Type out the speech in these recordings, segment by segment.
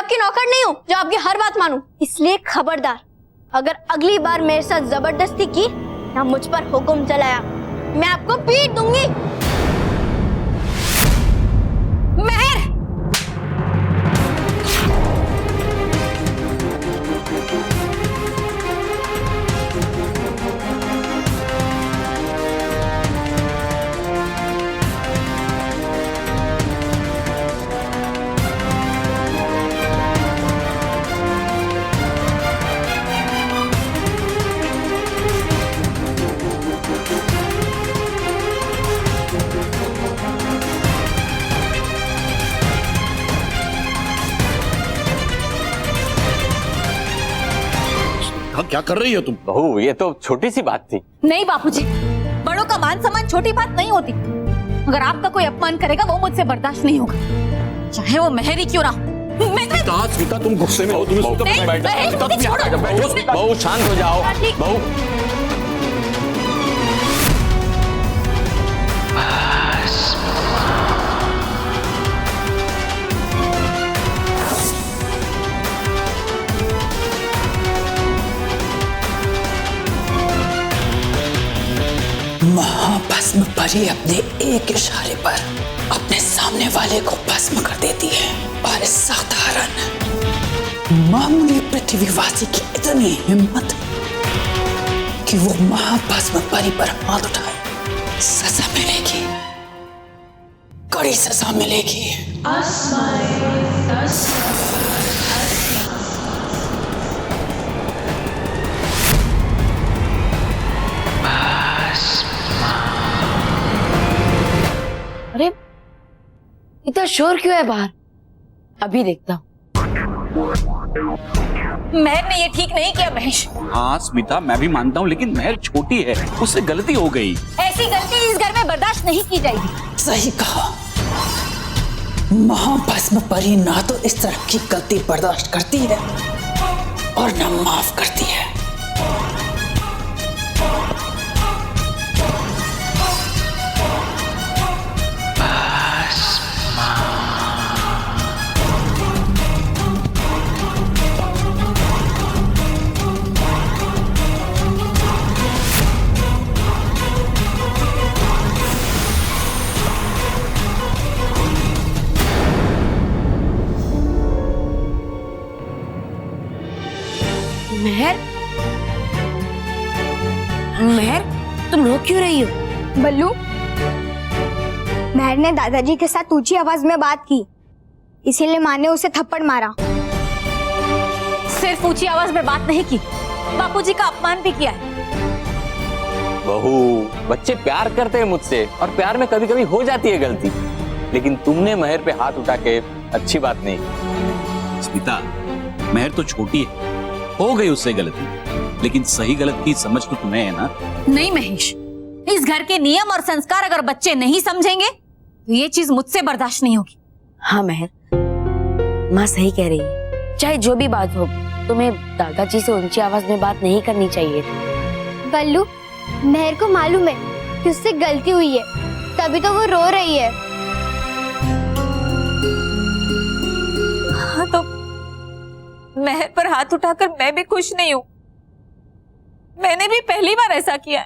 आपकी नौकर नहीं हूँ जो आपकी हर बात मानूं। इसलिए खबरदार, अगर अगली बार मेरे साथ जबरदस्ती की या मुझ पर हुक्म चलाया, मैं आपको पीट दूंगी। महर, क्या कर रही हो तुम? बहू, ये तो छोटी सी बात थी। नहीं बापूजी, बड़ों का मान सम्मान छोटी बात नहीं होती। अगर आपका कोई अपमान करेगा वो मुझसे बर्दाश्त नहीं होगा, चाहे वो महर ही क्यों ना। स्मिता, तुम गुस्से में हो। बहू शांत हो जाओ। बहू, महाभस्म परी अपने एक इशारे पर अपने सामने वाले को भस्म कर देती है, और इस साधारण मामूली पृथ्वीवासी की इतनी हिम्मत कि वो महाभस्म परी पर हाथ उठाए। सजा मिलेगी, कड़ी सजा मिलेगी। अरे इतना शोर क्यों है बाहर? अभी देखता हूँ। महर ने ये ठीक नहीं किया महेश। हाँ स्मिता, मैं भी मानता हूँ, लेकिन महर छोटी है, उससे गलती हो गई। ऐसी गलती इस घर में बर्दाश्त नहीं की जाएगी। सही कहा, महाभस्म परी ना तो इस तरह की गलती बर्दाश्त करती है और ना माफ करती है। महर, महर, तुम रो क्यों रही हो? बल्लू, महर ने दादाजी के साथ ऊंची आवाज में बात की, इसीलिए माँ ने उसे थप्पड़ मारा। सिर्फ ऊंची आवाज में बात नहीं की, बापूजी का अपमान भी किया है। बहू, बच्चे प्यार करते हैं मुझसे, और प्यार में कभी कभी हो जाती है गलती, लेकिन तुमने महर पे हाथ उठा के अच्छी बात नहीं की। स्मिता, महर तो छोटी है, हो गई उससे गलती, लेकिन सही गलत की समझ तो तुम्हें है ना। नहीं महेश, इस घर के नियम और संस्कार अगर बच्चे नहीं समझेंगे तो ये चीज मुझसे बर्दाश्त नहीं होगी। हाँ महर, माँ सही कह रही है। चाहे जो भी बात हो, तुम्हें दादाजी से ऊंची आवाज में बात नहीं करनी चाहिए। बल्लू, महर को मालूम है कि उससे गलती हुई है, तभी तो वो रो रही है। हाँ, तो महर पर हाथ उठाकर मैं भी खुश नहीं हूँ। मैंने भी पहली बार ऐसा किया है।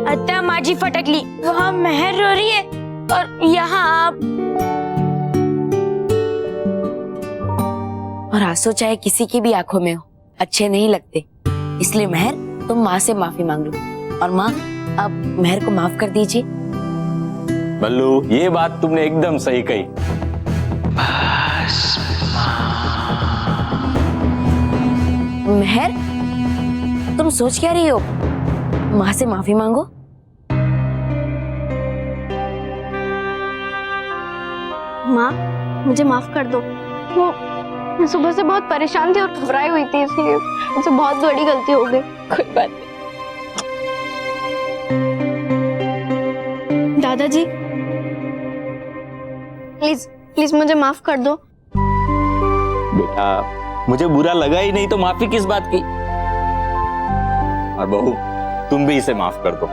अत्ता माजी फटकली, वहाँ महर रो रही है और यहाँ आप। और आंसू चाहे किसी की भी आंखों में हो, अच्छे नहीं लगते। इसलिए महर, तुम माँ से माफी मांग लो, और माँ अब महर को माफ कर दीजिए। बल्लू, ये बात तुमने एकदम सही कही। महर, तुम सोच क्या रही हो? माँ से माफी मांगो। माँ, मुझे माफ कर दो। वो मैं सुबह से बहुत परेशान थी और घबराई हुई थी, इसलिए मुझसे बहुत बड़ी गलती हो गई। कोई बात नहीं। दादाजी, प्लीज प्लीज मुझे माफ कर दो। बेटा, मुझे बुरा लगा ही नहीं तो माफी किस बात की। और बहू, तुम भी इसे माफ कर दो।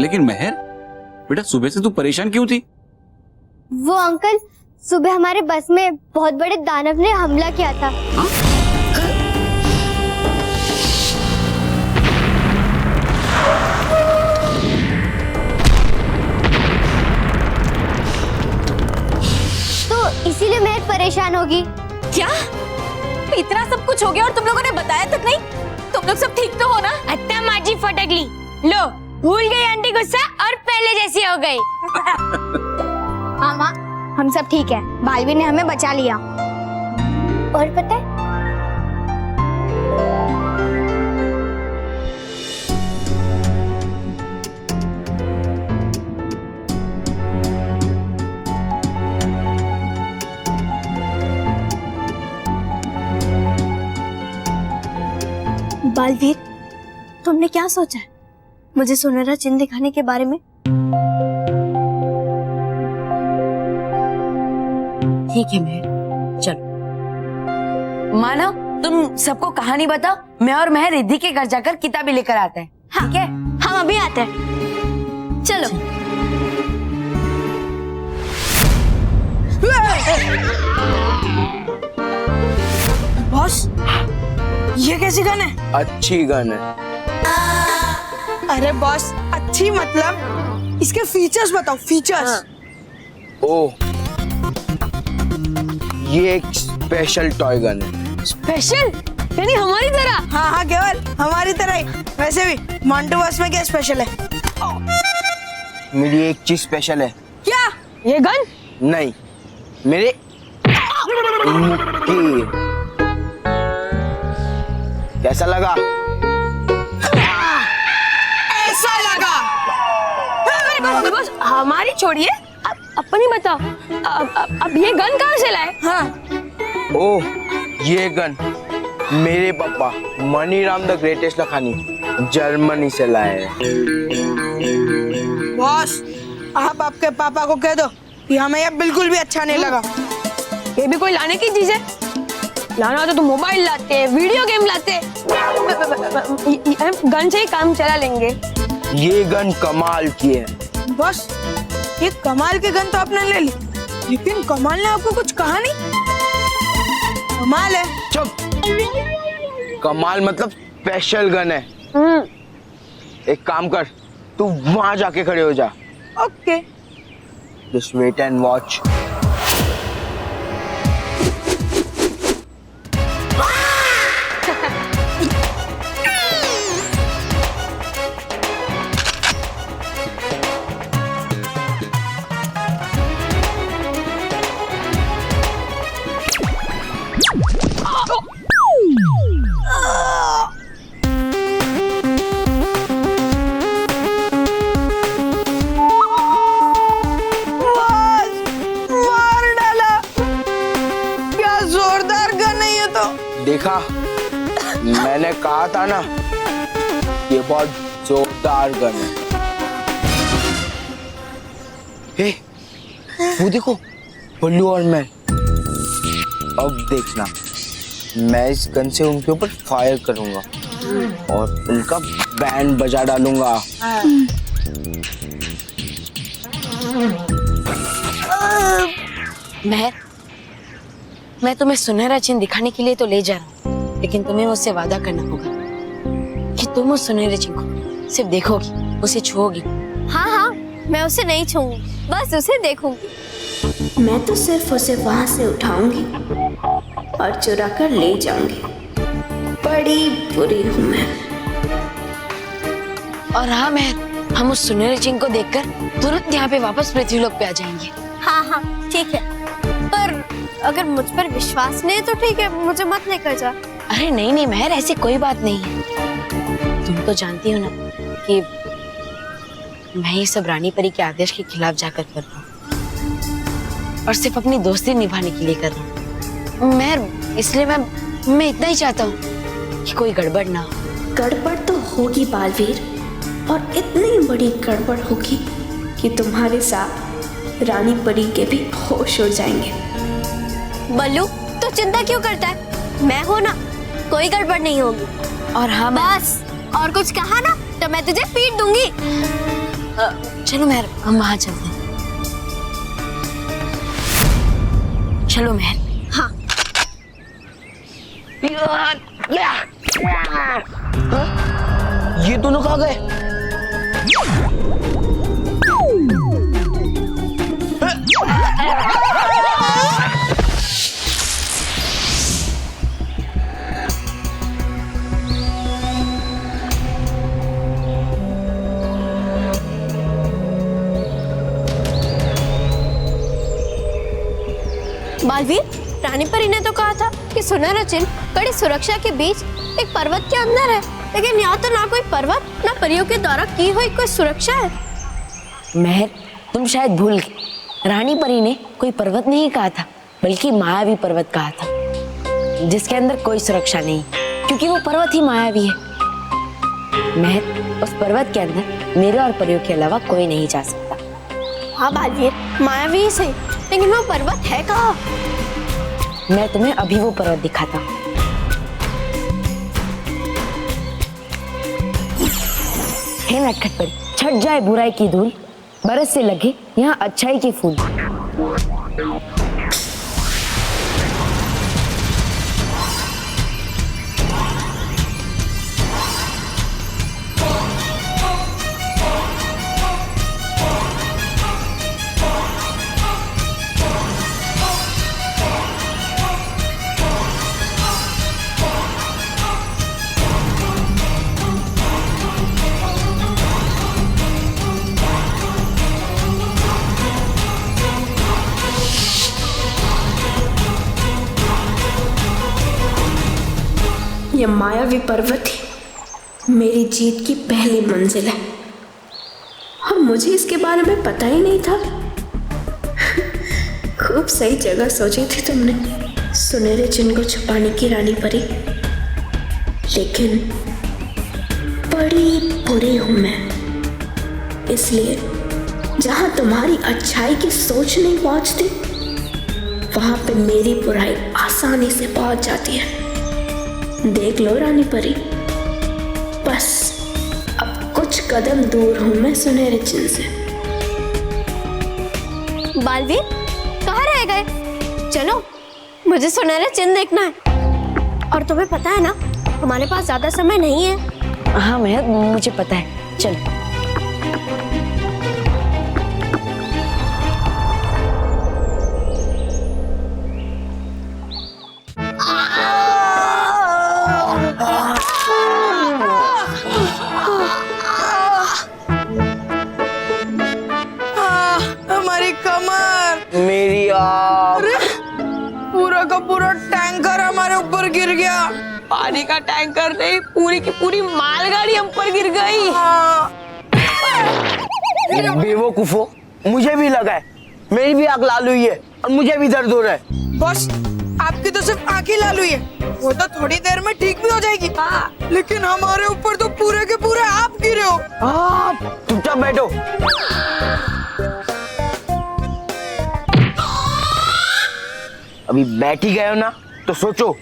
लेकिन महर बेटा, सुबह से तू परेशान क्यों थी? वो अंकल सुबह हमारे बस में बहुत बड़े दानव ने हमला किया था। तो इसीलिए मैं परेशान होगी। क्या इतना सब कुछ हो गया और तुम लोगों ने बताया तक नहीं? तुम लोग सब ठीक तो हो ना? अत्ता माजी फटकली, लो भूल गई आंटी गुस्सा और पहले जैसी हो गई। हाँ माँ, हम सब ठीक है। बालवीर ने हमें बचा लिया। और पता है बालवीर, तुमने क्या सोचा है मुझे सुनहरा चिन्ह दिखाने के बारे में? ठीक है मेहर, चलो। मानो तुम सबको कहानी बताओ, मैं और मेहर रिद्धि के घर जाकर किताबें लेकर आते हैं। हाँ, ठीक है? हम अभी आते हैं। चलो। बॉस, ये कैसी गन है? अच्छी गन है। अरे बॉस, अच्छी मतलब इसके फीचर्स बताओ, फीचर्स। ओह, ये एक स्पेशल टॉय गन है। स्पेशल यानी हमारी तरह? हाँ हाँ केवल हमारी तरह ही। वैसे भी मोंटू बॉस में क्या स्पेशल है? मेरी एक चीज स्पेशल है। क्या? ये गन? नहीं, मेरे मुक्की। कैसा लगा? ऐसा लगा। बस हमारी छोड़िए, अपनी बताओ। अब ये गन कहाँ से लाए? हाँ। ओह, ये गन मेरे पापा Maniram the greatest Lakhani Germany से लाए हैं। बॉस, आप आपके पापा को कह दो कि हमें ये बिल्कुल भी अच्छा नहीं लगा। ये भी कोई लाने की चीज है? लाना तो तुम मोबाइल लाते, वीडियो गेम लाते, गन से ही काम चला लेंगे। ये गन कमाल की है। बॉस, ये कमाल की गन तो आपने ले ली, लेकिन कमाल ने आपको कुछ कहा नहीं। कमाल है। चुप। कमाल मतलब स्पेशल गन है। एक काम कर, तू वहां जाके खड़े हो जा। Okay. Just wait and watch. देखा, मैंने कहा था ना, ये बहुत जोरदार गन है। हे, वो देखो, बल्लू और मैं। अब देखना, मैं इस गन से उनके ऊपर फायर करूंगा और उनका बैंड बजा डालूंगा। मैं तुम्हें सुनहरा चिन्ह दिखाने के लिए तो ले जा रहा हूँ, लेकिन तुम्हें मुझसे वादा करना होगा कि तुम उस सुनहरे चिन्ह को सिर्फ देखोगी, उसे छुओगी। हाँ हाँ, मैं उसे नहीं छूऊंगी, बस उसे देखूंगी। मैं तो सिर्फ उसे वहां से उठाऊंगी और चुरा कर ले जाऊंगी। बड़ी बुरी हूं मैं। और हाँ मेहर, हम उस सुनहरे चिन्ह को देखकर तुरंत यहाँ पे वापस पृथ्वीलोक पे आ जाएंगे। हाँ हाँ ठीक है, पर अगर मुझ पर विश्वास नहीं तो ठीक है, मुझे मत लेकर जा। अरे नहीं नहीं मेहर, ऐसी कोई बात नहीं है। तुम तो जानती हो ना कि मैं ये सब रानी परी के आदेश के खिलाफ जाकर कर रहा हूँ और सिर्फ अपनी दोस्ती निभाने के लिए कर रहा हूँ मेहर। इसलिए मैं इतना ही चाहता हूँ कि कोई गड़बड़ ना हो। गड़बड़ तो होगी बालवीर, और इतनी बड़ी गड़बड़ होगी कि तुम्हारे साथ रानी परी के भी होश उड़ जाएंगे। बल्लू, तो चिंता क्यों करता है? मैं हूं ना, कोई गड़बड़ नहीं होगी। और हाँ बस, और कुछ कहा ना तो मैं तुझे पीट दूंगी। चलो मेहर, हम वहाँ चलते हैं। चलो मेहर। हाँ। ये दोनों कहाँ गए? बालवीर, रानी परी ने तो कहा था कि सुनहरा चिन्ह कड़ी सुरक्षा के बीच एक पर्वत के अंदर है, लेकिन यहाँ तो ना कोई पर्वत ना परियों के द्वारा की हुई कोई सुरक्षा है। मेहर, तुम शायद भूल गए। रानी परी ने कोई पर्वत नहीं कहा था, बल्कि मायावी पर्वत कहा था, जिसके अंदर कोई सुरक्षा नहीं, क्योंकि वो पर्वत ही मायावी है। मेहर, उस पर्वत के अंदर मेरे और परियों के अलावा कोई नहीं जा सकता। हाँ बालवीर, मायावी ही सही, लेकिन वो पर्वत है कहाँ? मैं तुम्हें अभी वो पर्वत दिखाता हूँ। हे नटखट परी, छट जाए बुराई की धूल, बरस से लगे यहाँ अच्छाई के फूल। यह मायावी पर्वत ही मेरी जीत की पहली मंजिल है, और मुझे इसके बारे में पता ही नहीं था। खूब सही जगह सोची थी तुमने सुनहरे चिन्ह को छुपाने की रानी परी, लेकिन बड़ी बुरी हूं मैं। इसलिए जहां तुम्हारी अच्छाई की सोच नहीं पहुंचती, वहां पे मेरी बुराई आसानी से पहुंच जाती है। देख लो रानी परी, बस अब कुछ कदम दूर हूं मैं सुनहरे चिन्ह से। बालवीर, कहाँ रह गए? चलो, मुझे सुनहरा चिन्ह देखना है। और तुम्हें पता है ना, हमारे पास ज्यादा समय नहीं है। हाँ मेहर, मुझे पता है। चलो। हमारी कमर, मेरी आँख। पूरा का पूरा टैंकर हमारे ऊपर गिर गया। पानी का टैंकर नहीं, पूरी की पूरी मालगाड़ी हम पर गिर गई। बेवकूफो, मुझे भी लगा है, मेरी भी आँख लाल हुई है और मुझे भी दर्द हो रहा है। बॉस, आपकी तो सिर्फ आँख ही लाल हुई है, वो तो थोड़ी देर में ठीक भी हो जाएगी। लेकिन हमारे ऊपर तो पूरे के पूरे आप गिरे हो। चुपचाप बैठो। अभी बैठ ही गए हो ना, तो सोचो।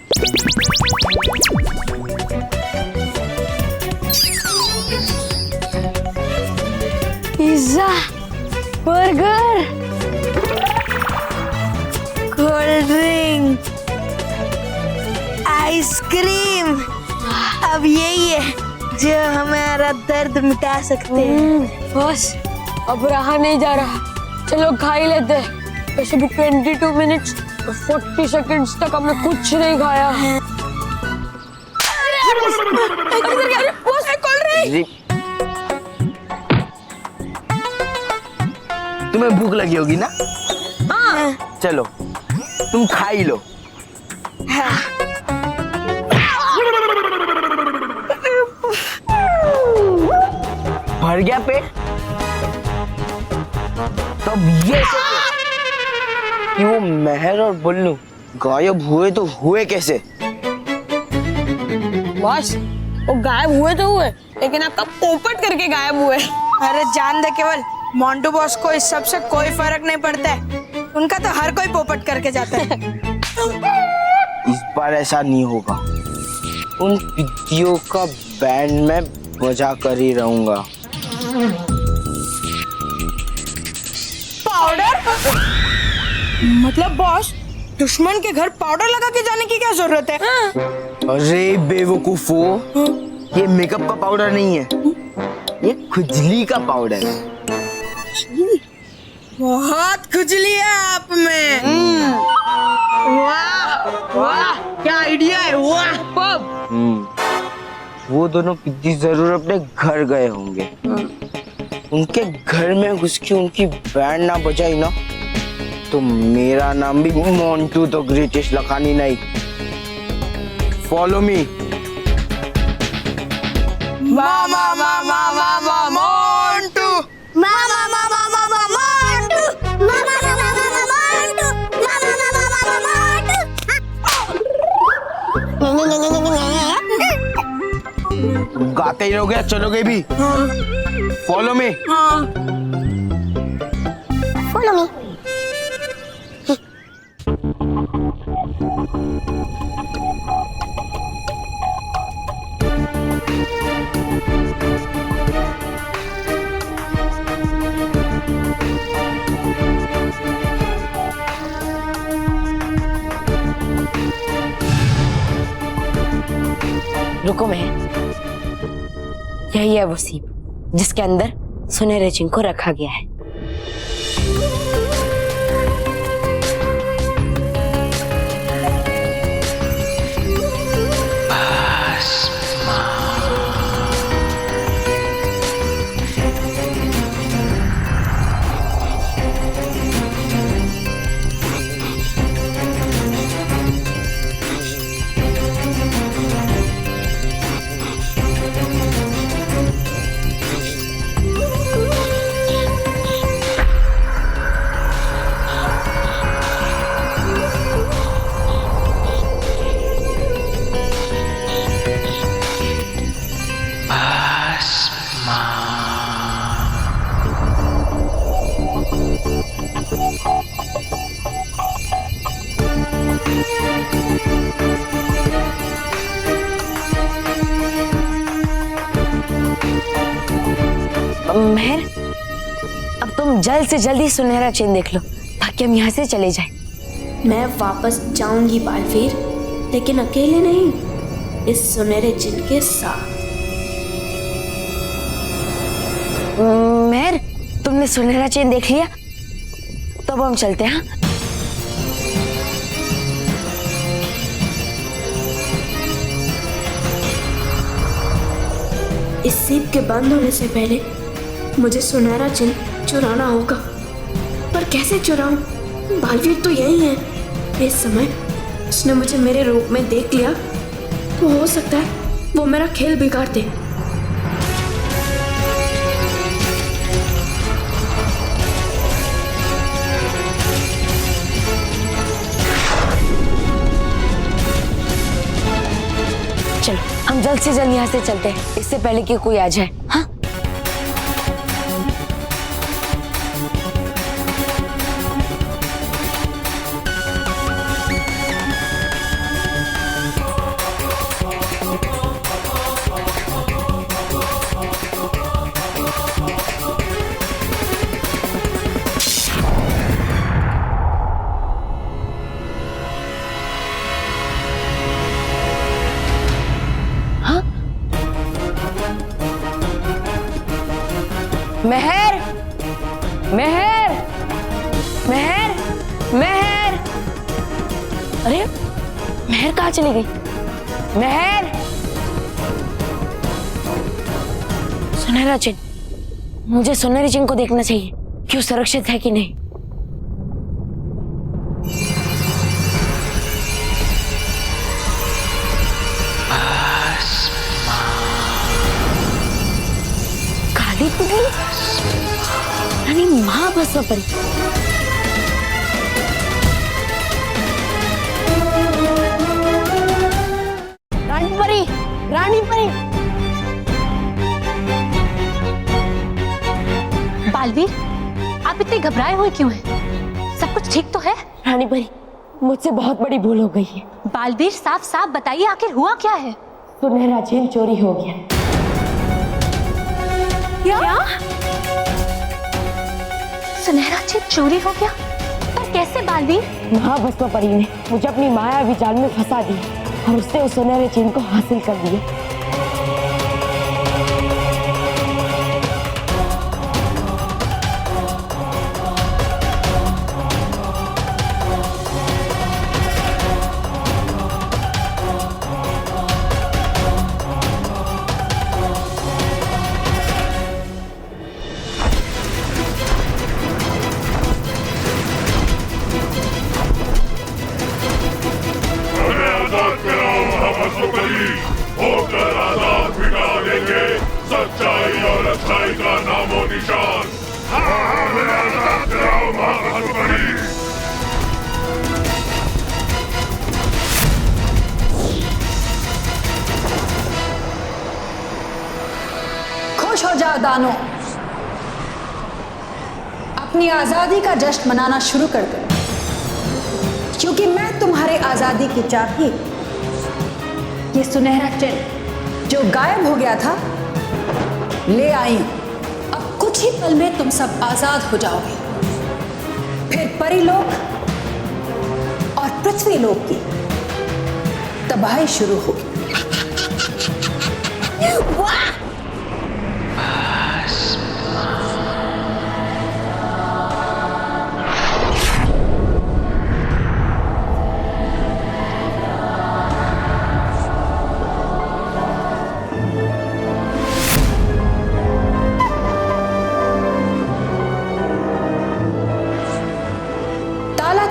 Pizza, burger, cold drink, ice cream, अब यही है जो हमारा दर्द मिटा सकते हैं। बस अब रहा नहीं जा रहा, चलो खा ही लेते हैं। वैसे भी 22 मिनट्स और 40 सेकंड्स तक हमने कुछ नहीं खाया। तुम्हें भूख लगी होगी ना? हाँ। चलो, तुम खा ही लो। भर गया पेट? तब ये सोचो कि वो मेहर और बुल्लू गायब हुए तो हुए कैसे? बॉस, वो गायब हुए तो हुए, लेकिन आपका पोपट करके गायब हुए। अरे जान दे केवल, मोंटू बॉस को इस सब से कोई फर्क नहीं पड़ता है, उनका तो हर कोई पोपट करके जाता है। इस बार ऐसा नहीं होगा, उन विद्यों का बैंड में बजा कर ही रहूंगा। पाउडर? मतलब बॉस, दुश्मन के घर पाउडर लगा के जाने की क्या जरूरत है? अरे बेवकूफो, ये मेकअप का पाउडर नहीं है, ये खुजली का पाउडर है। बहुत खुजली है आप में। वाह वाह, क्या आइडिया है, वाह पब। वो दोनों पिद्दी जरूर अपने घर गए होंगे। उनके घर में घुस के उनकी बैंड ना बजाई ना तो मेरा नाम भी मोंटू द ग्रेटेस्ट लखानी नहीं। Follow me. मामा मामा मामा मोंटू, मामा मामा मामा मोंटू, मामा मामा मामा मोंटू, मामा मामा मामा मोंटू। गाते ही रहोगे, चलोगे भी? Follow me. Follow me. रुको मैं, यही है वो सीप जिसके अंदर सुनहरे चिन्ह को रखा गया है। महर, अब तुम जल्द से जल्दी सुनहरा चिन्ह देख लो ताकि हम यहाँ से चले जाएं। मैं वापस जाऊंगी बालवीर, लेकिन अकेले नहीं, इस सुनहरे चिन्ह के साथ। महर, तुमने सुनहरा चिन्ह देख लिया? तब हम चलते हैं। इस सीप के बंद होने से पहले मुझे सुनहरा चिन्ह चुराना होगा। पर कैसे चुराऊं? बालवीर तो यही है। इस समय उसने मुझे मेरे रूप में देख लिया तो हो सकता है वो मेरा खेल बिगाड़ दे। चलो हम जल्द से जल्द यहाँ से चलते हैं, इससे पहले कि कोई आ जाए। हाँ? महर, महर, महर, महर। अरे महर कहाँ चली गई? महर। सुनहरा चिन्ह, मुझे सुनहरे चिन्ह को देखना चाहिए कि वो सुरक्षित है कि नहीं। काली पुतली यानी महाभस्म परी। रानी परी, रानी परी। बालवीर, आप इतने घबराए हुए क्यों हैं? सब कुछ ठीक तो है? रानी परी, मुझसे बहुत बड़ी भूल हो गई है। बालवीर, साफ साफ बताइए आखिर हुआ क्या है? सुनहरा चिन्ह चोरी हो गया। क्या? सुनहरा चिन्ह चोरी हो गया? पर कैसे? मालवी? महाभस्म परी ने मुझे अपनी मायावी जाल में फंसा दिया और उसने उस सुनहरे चेन को हासिल कर लिया। होकर आजाद मिटा देंगे सच्चाई और अच्छाई का नामो निशान। आजाद कराओ महाभस्मपरी। खुश हो जाओ दानो, अपनी आजादी का जश्न मनाना शुरू कर दो, क्योंकि मैं तुम्हारे आजादी की चाबी, ये सुनहरा चिन्ह जो गायब हो गया था, ले आई हूं। अब कुछ ही पल में तुम सब आजाद हो जाओगे। फिर परीलोक और पृथ्वीलोक की तबाही शुरू होगी।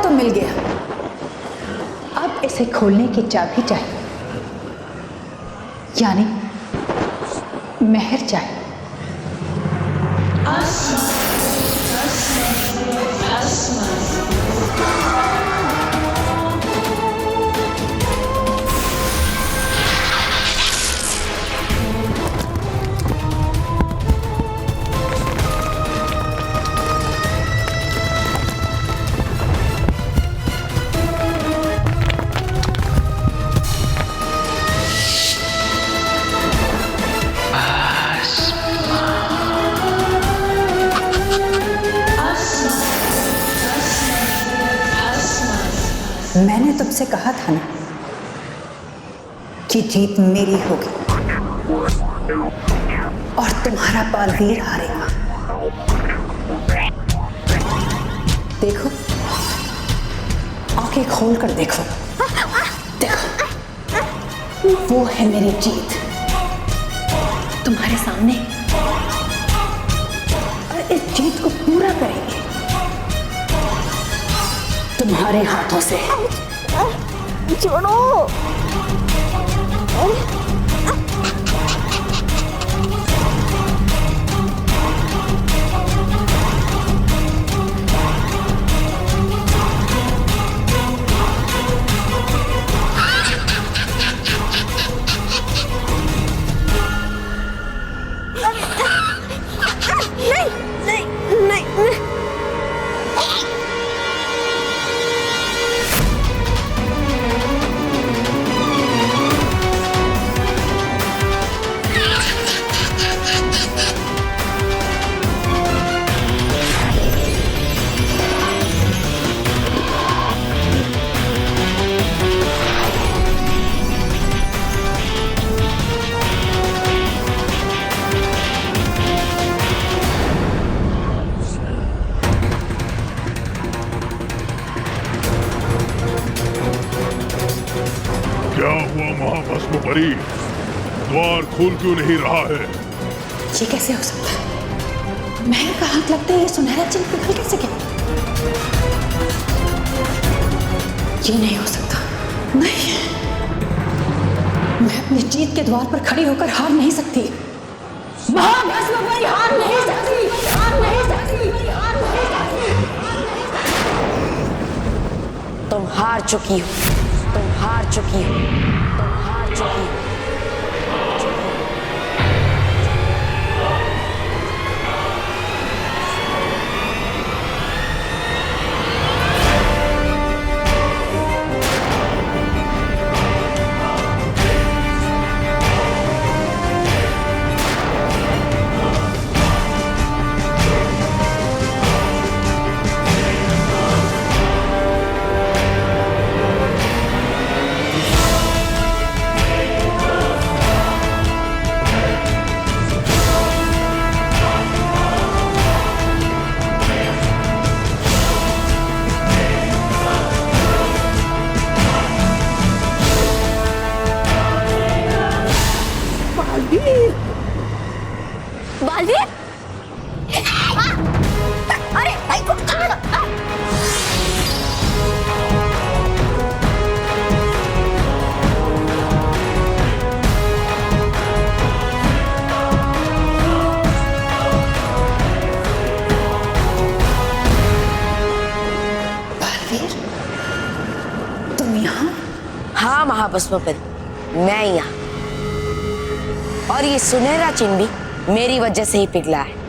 तो मिल गया, अब इसे खोलने की चाबी चाहिए, यानी मेहर चाहिए। मैंने तुमसे कहा था ना कि जीत मेरी होगी और तुम्हारा बालवीर हारेगा। देखो, आंखें खोल कर देखो, देखो, वो है मेरी जीत तुम्हारे सामने, और इस जीत को पूरा करेंगे तुम्हारे हाथों से। छोड़ो। क्या हुआ महाभस्मपरी? द्वार खुल क्यों नहीं रहा है? ये कैसे हो सकता है? महल का हाथ लगते ये सुनहरा चिन्ह पिघल कैसे गया? ये नहीं हो सकता। नहीं, मैं अपनी जीत के द्वार पर खड़ी होकर हार नहीं सकती। महाभस्मपरी हार नहीं सकती, हार नहीं सकती, हार नहीं सकती। तुम हार चुकी हो, तुम हार चुकी हो, तुम हार चुकी हो। बालवीर अरे भाई को बालवीर, तुम यहाँ? हाँ महाभस्मपति, मैं यहाँ। और ये सुनहरा चिन्ह भी मेरी वजह से ही पिघला है।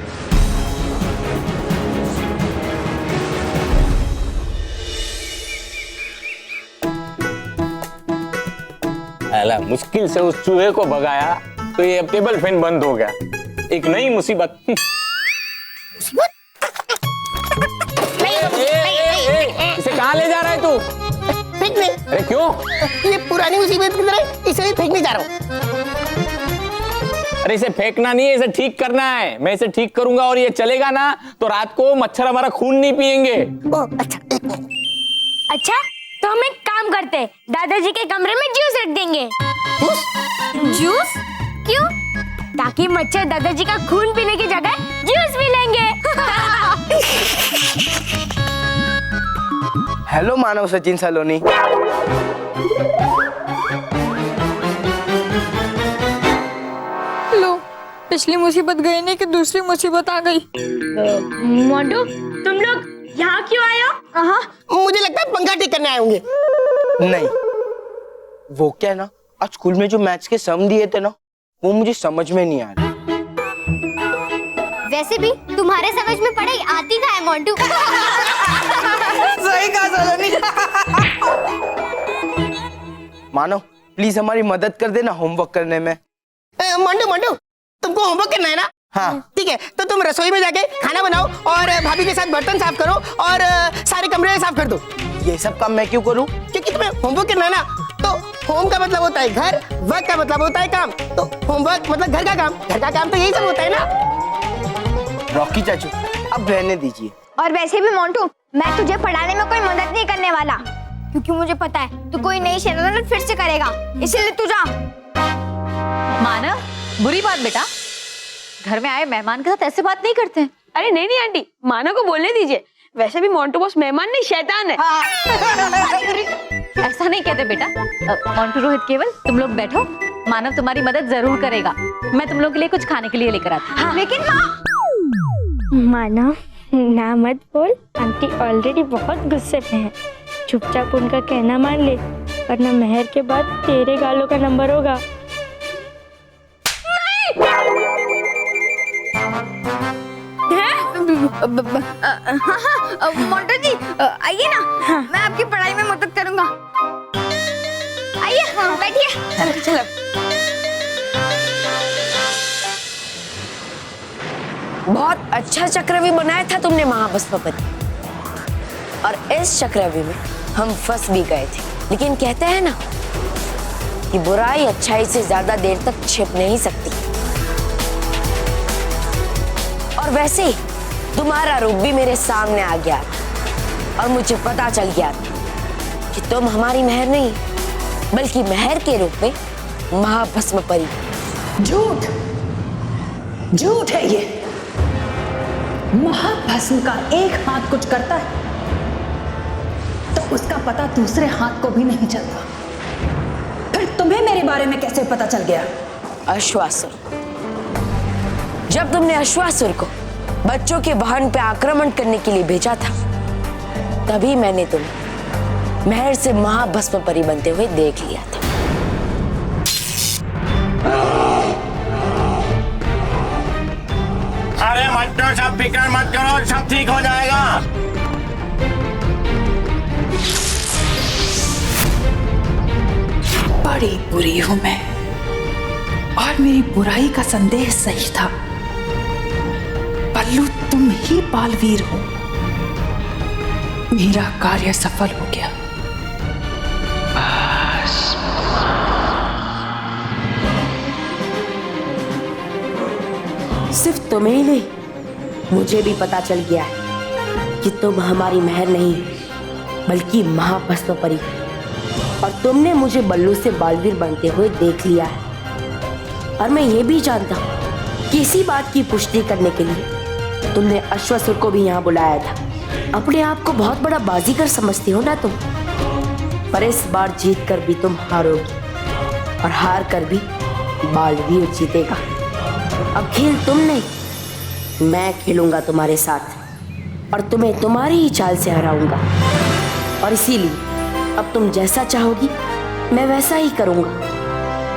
अला, मुश्किल से उस चूहे को भगाया तो ये अब टेबल फैन बंद हो गया। एक नई मुसीबत। इसे कहाँ ले जा रहा है तू? फेंकने। अरे क्यों? ये पुरानी मुसीबत की तरह इसे भी फेंकने जा रहा हूँ। अरे इसे फेंकना नहीं है, इसे ठीक करना है। मैं इसे ठीक करूंगा और ये चलेगा ना तो रात को मच्छर हमारा खून नहीं पिएंगे। अच्छा, एक मिनट। अच्छा तो हम एक काम करते हैं, दादाजी के कमरे में जूस रख देंगे। जूस? क्यों? ताकि मच्छर दादाजी का खून पीने की जगह जूस पी लेंगे। हेलो मानव सचिन सलोनी। लो, पिछली मुसीबत गई नहीं कि दूसरी मुसीबत आ गई। मोंटू, तुम लोग यहाँ क्यों आए हो? हाँ, मुझे लगता है पंखा ठीक करने आए होंगे। नहीं, वो क्या है ना, आज स्कूल में जो मैथ्स के सम दिए थे ना, वो मुझे समझ में नहीं आ रहा। वैसे भी तुम्हारे समझ में पढ़ाई आती कहाँ है मोंटू? सही कहा सलोनी। मानव, प्लीज हमारी मदद कर देना होमवर्क करने में। मंडू, तुमको होमवर्क करना है ना? हाँ। ठीक है, तो तुम रसोई में जाके खाना बनाओ और भाभी के साथ बर्तन साफ करो और सारे कमरे साफ कर दो। ये सब काम मैं क्यों करूँ? क्योंकि तुम्हें होमवर्क करना है ना। तो होम का मतलब होता है घर, वर्क का मतलब होता है काम। तो होमवर्क मतलब घर का काम तो यही सब होता है ना। रॉकी चाचू, अब रहने दीजिए। और वैसे भी मोंटू, मैं तुझे पढ़ाने में कोई मदद नहीं करने वाला, क्योंकि मुझे पता है तू कोई नई शरारत फिर से करेगा, इसीलिए तू जा। मानव, बुरी बात बेटा, घर में आए मेहमान के साथ ऐसे बात नहीं करते हैं। अरे नहीं नहीं आंटी, मानव को बोलने दीजिए। वैसे भी मोंटू बॉस मेहमान नहीं, शैतान है। ऐसा नहीं कहते बेटा। मोंटू, रोहित, केवल तुम लोग बैठो, मानव तुम्हारी मदद जरूर करेगा। मैं तुम लोग के लिए कुछ खाने के लिए लेकर आती हूँ। हाँ। लेकिन मानव, ना मत बोल, आंटी ऑलरेडी बहुत गुस्से में है। चुपचाप उनका कहना मान ले, वरना मेहर के बाद तेरे गालों का नंबर होगा। मोंटू जी, आइए ना। हाँ। मैं आपकी पढ़ाई में मदद करूंगा। आइए, बैठिए। चलो। बहुत अच्छा चक्रव्यूह बनाया था तुमने महाभस्मपति, और इस चक्रव्यूह में हम फंस भी गए थे। लेकिन कहते हैं ना कि बुराई अच्छाई से ज्यादा देर तक छिप नहीं सकती। और वैसे ही तुम्हारा रूप भी मेरे सामने आ गया और मुझे पता चल गया कि तुम हमारी मेहर नहीं, बल्कि मेहर के रूप में महाभस्मपरी। झूठ, झूठ है ये। महाभस्म का एक हाथ कुछ करता है तो उसका पता दूसरे हाथ को भी नहीं चलता। फिर तुम्हें मेरे बारे में कैसे पता चल गया? अश्वासुर, जब तुमने अश्वासुर को बच्चों के वाहन पे आक्रमण करने के लिए भेजा था, तभी मैंने तुम्हें मेहर से महाभस्मपरी बनते हुए देख लिया था। अरे मत करो, सब फिक्र मत करो, सब ठीक हो जाएगा। बड़ी बुरी हूं मैं, और मेरी बुराई का संदेह सही था। पल्लू, तुम ही बालवीर हो। मेरा कार्य सफल हो गया। सिर्फ तुम्हें ही नहीं, मुझे भी पता चल गया है कि तुम हमारी मेहर नहीं, बल्कि महाभस्मपरी। और तुमने मुझे बल्लू से बालवीर बनते हुए देख लिया है। और मैं ये भी जानता हूँ कि किसी बात की पुष्टि करने के लिए तुमने अश्वासुर को भी यहाँ बुलाया था। अपने आप को बहुत बड़ा बाजीगर समझती हो ना तुम, पर इस बार जीत कर भी तुम हारोगी और हार कर भी बालवीर जीतेगा। अब खेल तुम नहीं, मैं खेलूंगा तुम्हारे साथ और तुम्हें तुम्हारी ही चाल से हराऊंगा। और इसीलिए अब तुम जैसा चाहोगी मैं वैसा ही करूंगा,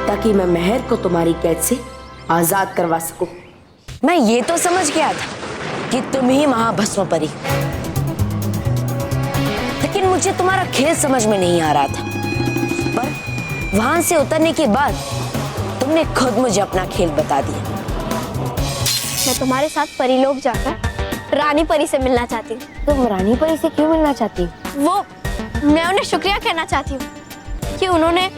ताकि मैं मेहर को तुम्हारी कैद से आजाद करवा सकूं। मैं ये तो समझ गया था कि तुम ही महाभस्म परी, लेकिन मुझे तुम्हारा खेल समझ में नहीं आ रहा था। पर वहां से उतरने के बाद तुमने खुद मुझे अपना खेल बता दिया। मैं तुम्हारे साथ परीलोक जाकर रानी परी से मिलना चाहती हूँ। तुम रानी परी से क्यों मिलना चाहती हो? वो मैं उन्हें शुक्रिया कहना चाहती हूँ कि उन्होंने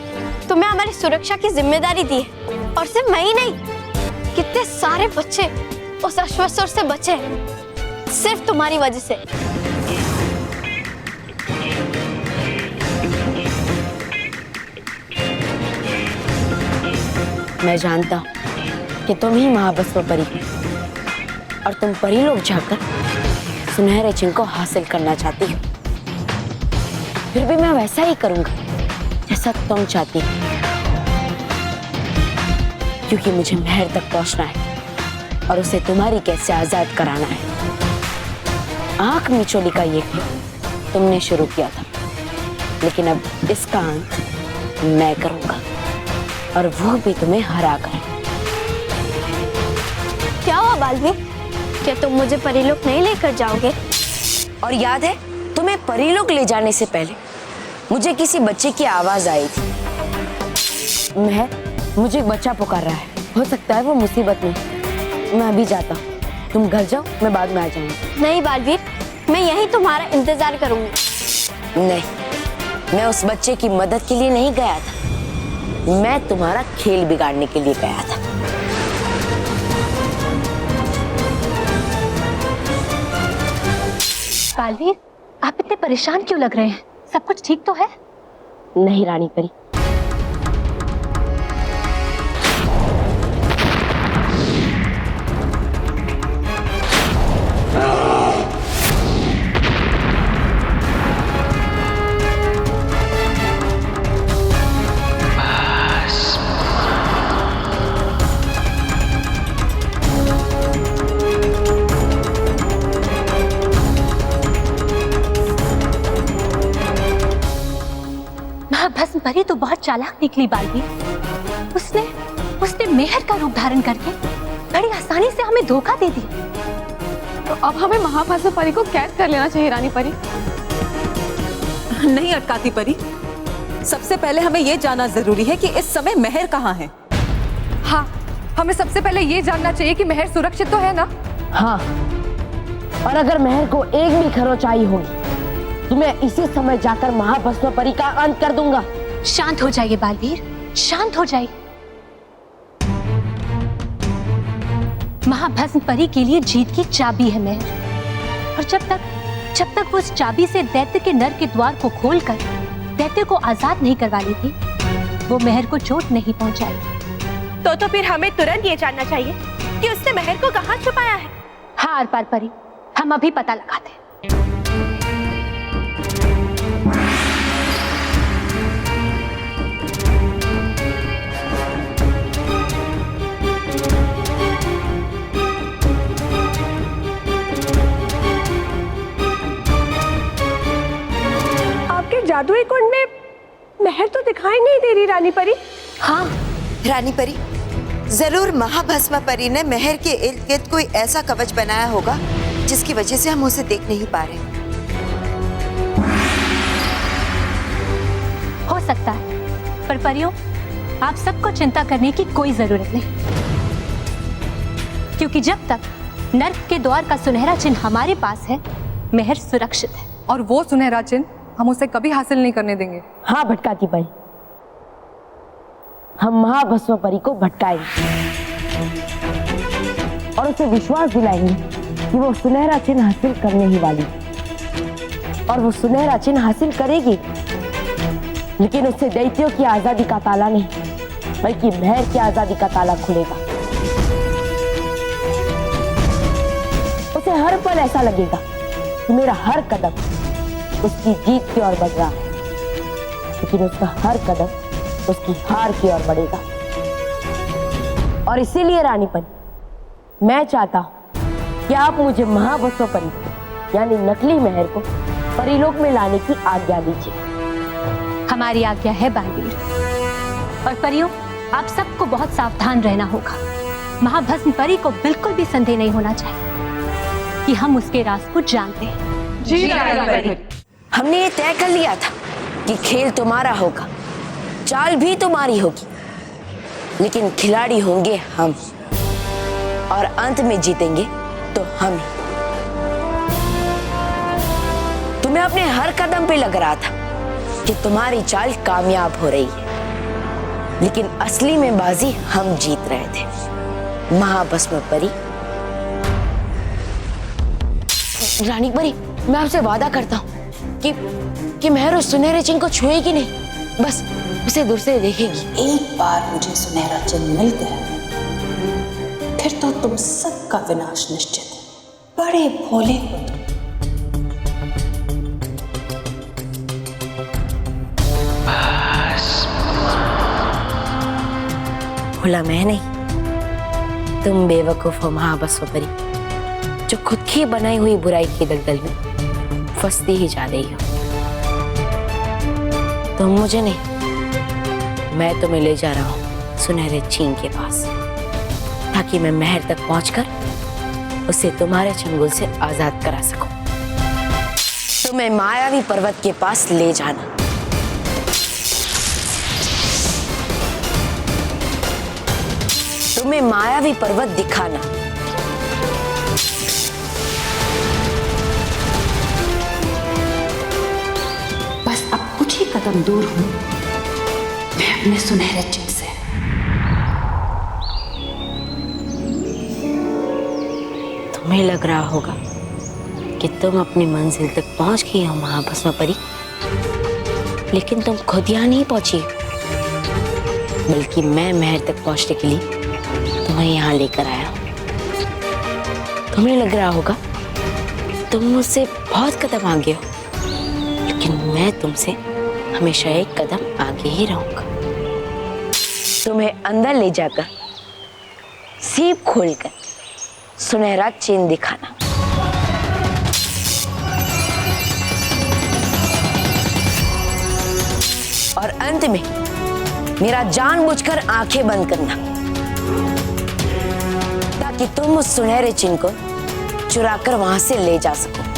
तुम्हें हमारी सुरक्षा की जिम्मेदारी दी है। और सिर्फ मैं ही नहीं, कितने सारे बच्चे उस अश्वासुर से बचे सिर्फ तुम्हारी वजह से। मैं जानता हूँ कि तुम ही महाभस्म परी हो और तुम परीलोक जाकर सुनहरे चिन्ह को हासिल करना चाहती हो। फिर भी मैं वैसा ही करूंगा जैसा तुम चाहती हो, क्योंकि मुझे मेहर तक पहुंचना है और उसे तुम्हारी कैद से आजाद कराना है। आंख मिचोली का ये खेल तुमने शुरू किया था, लेकिन अब इसका अंत मैं करूंगा और वो भी तुम्हें हरा कर। क्या हुआ बालवीर, क्या तुम मुझे परीलोक नहीं लेकर जाओगे? और याद है तुम्हें परीलोक ले जाने से पहले मुझे किसी बच्चे की आवाज आई थी। मुझे एक बच्चा पुकार रहा है, हो सकता है वो मुसीबत में। मैं अभी जाता हूँ, तुम घर जाओ, मैं बाद में आ जाऊंगी। नहीं बालवीर, मैं यहीं तुम्हारा इंतजार करूंगी। नहीं, मैं उस बच्चे की मदद के लिए नहीं गया था, मैं तुम्हारा खेल बिगाड़ने के लिए गया था। बालवीर, आप इतने परेशान क्यों लग रहे हैं? सब कुछ ठीक तो है? नहीं रानी परी, भस्म परी तो बहुत चालाक निकली बालवीर। उसने मेहर का रूप धारण करके बड़ी आसानी से हमें धोखा दे दिया। तो अब हमें महाभस्म परी को कैद कर लेना चाहिए रानी परी। नहीं अटकाती परी, सबसे पहले हमें ये जानना जरूरी है कि इस समय मेहर कहाँ है। हाँ, हमें सबसे पहले ये जानना चाहिए कि मेहर सुरक्षित तो है ना? हाँ, और अगर मेहर को एक भी खरोच आई होगी तो मैं इसी समय जाकर महाभस्म परी का अंत कर दूंगा। शांत हो जाइए बालवीर, शांत हो जाइए। महाभस्म परी के लिए जीत की चाबी है मेहर, और जब तक वो उस चाबी से दैत्य के नर के द्वार को खोलकर दैत्य को आजाद नहीं करवा ली थी, वो मेहर को चोट नहीं पहुंचाई। तो फिर हमें तुरंत ये जानना चाहिए कि उसने मेहर को कहाँ छुपाया है। हाँ अरपार परी, हम अभी पता लगाते हैं। जादुई कुंड में मेहर तो दिखाई नहीं दे रही रानी परी। हाँ रानी परी, जरूर महाभस्म परी ने मेहर के इर्द गिर्द कोई ऐसा कवच बनाया होगा जिसकी वजह से हम उसे देख नहीं पा रहे। हो सकता है, पर परियों, आप सबको चिंता करने की कोई जरूरत नहीं, क्योंकि जब तक नर्क के द्वार का सुनहरा चिन्ह हमारे पास है, मेहर सुरक्षित है। और वो सुनहरा चिन्ह हम उसे कभी हासिल नहीं करने देंगे। हाँ भटकाती परी, हम महाभस्म परी को भटकाएंगे और उसे विश्वास दिलाएंगे कि वो सुनहरा चिन्ह हासिल करने ही वाली, और वो सुनहरा चिन्ह हासिल करेगी, लेकिन उससे दैत्यों की आजादी का ताला नहीं, बल्कि मेहर की आजादी का ताला खुलेगा। उसे हर पल ऐसा लगेगा कि मेरा हर कदम उसकी जीत की ओर बढ़ रहा है, लेकिन उसका हर कदम उसकी हार की ओर बढ़ेगा। और इसीलिए रानीपन, मैं चाहता हूं कि आप मुझे महाबसव परी यानी नकली महर को परीलोक में लाने की आज्ञा दीजिए। हमारी आज्ञा है बालवीर। और परियों, आप सबको बहुत सावधान रहना होगा। महाभस्म परी को बिल्कुल भी संदेह नहीं होना चाहिए कि हम उसके राज को जानते हैं। हमने ये तय कर लिया था कि खेल तुम्हारा होगा, चाल भी तुम्हारी होगी, लेकिन खिलाड़ी होंगे हम, और अंत में जीतेंगे तो हम ही। तुम्हें अपने हर कदम पे लग रहा था कि तुम्हारी चाल कामयाब हो रही है, लेकिन असली में बाजी हम जीत रहे थे। महाभस्म परी, रानी परी, मैं आपसे वादा करता हूँ कि महर उस सुनहरे चिन्ह को छुएगी नहीं, बस उसे दूर से देखेगी। एक बार मुझे सुनहरा चिन्ह मिल गया, फिर तो तुम सबका विनाश निश्चित है। बड़े भोले हो तुम। भोला मैं नहीं, तुम बेवकूफ हो महाभस्म परी, जो खुद की बनाई हुई बुराई की दलदल में फंसती ही जा रही हो। तुम मुझे नहीं, मैं तुम्हें ले जा रहा हूं सुनहरे चीन के पास, ताकि मैं महर तक पहुंचकर उसे तुम्हारे चंगुल से आजाद करा सकूं। तुम्हें मायावी पर्वत के पास ले जाना। तुम्हें मायावी पर्वत दिखाना। बस अब कुछ ही कदम दूर हूं मैं अपने सुनहरे चिन्ह से। तुम्हें लग रहा होगा कि तुम अपनी मंजिल तक पहुंच गई हो महाभस्म परी, लेकिन तुम खुद यहाँ नहीं पहुंची, बल्कि मैं महर तक पहुंचने के लिए तुम्हें यहाँ लेकर आया हूं। तुम्हें लग रहा होगा तुम मुझसे बहुत कदम आगे हो, लेकिन मैं तुमसे हमेशा एक कदम आगे ही रहूंगा। तुम्हें अंदर ले जाकर सीप खोलकर सुनहरा चिन्ह दिखाना। और अंत में मेरा जानबूझकर आंखें बंद करना, ताकि तुम उस सुनहरे चिन्ह को चुराकर वहां से ले जा सको।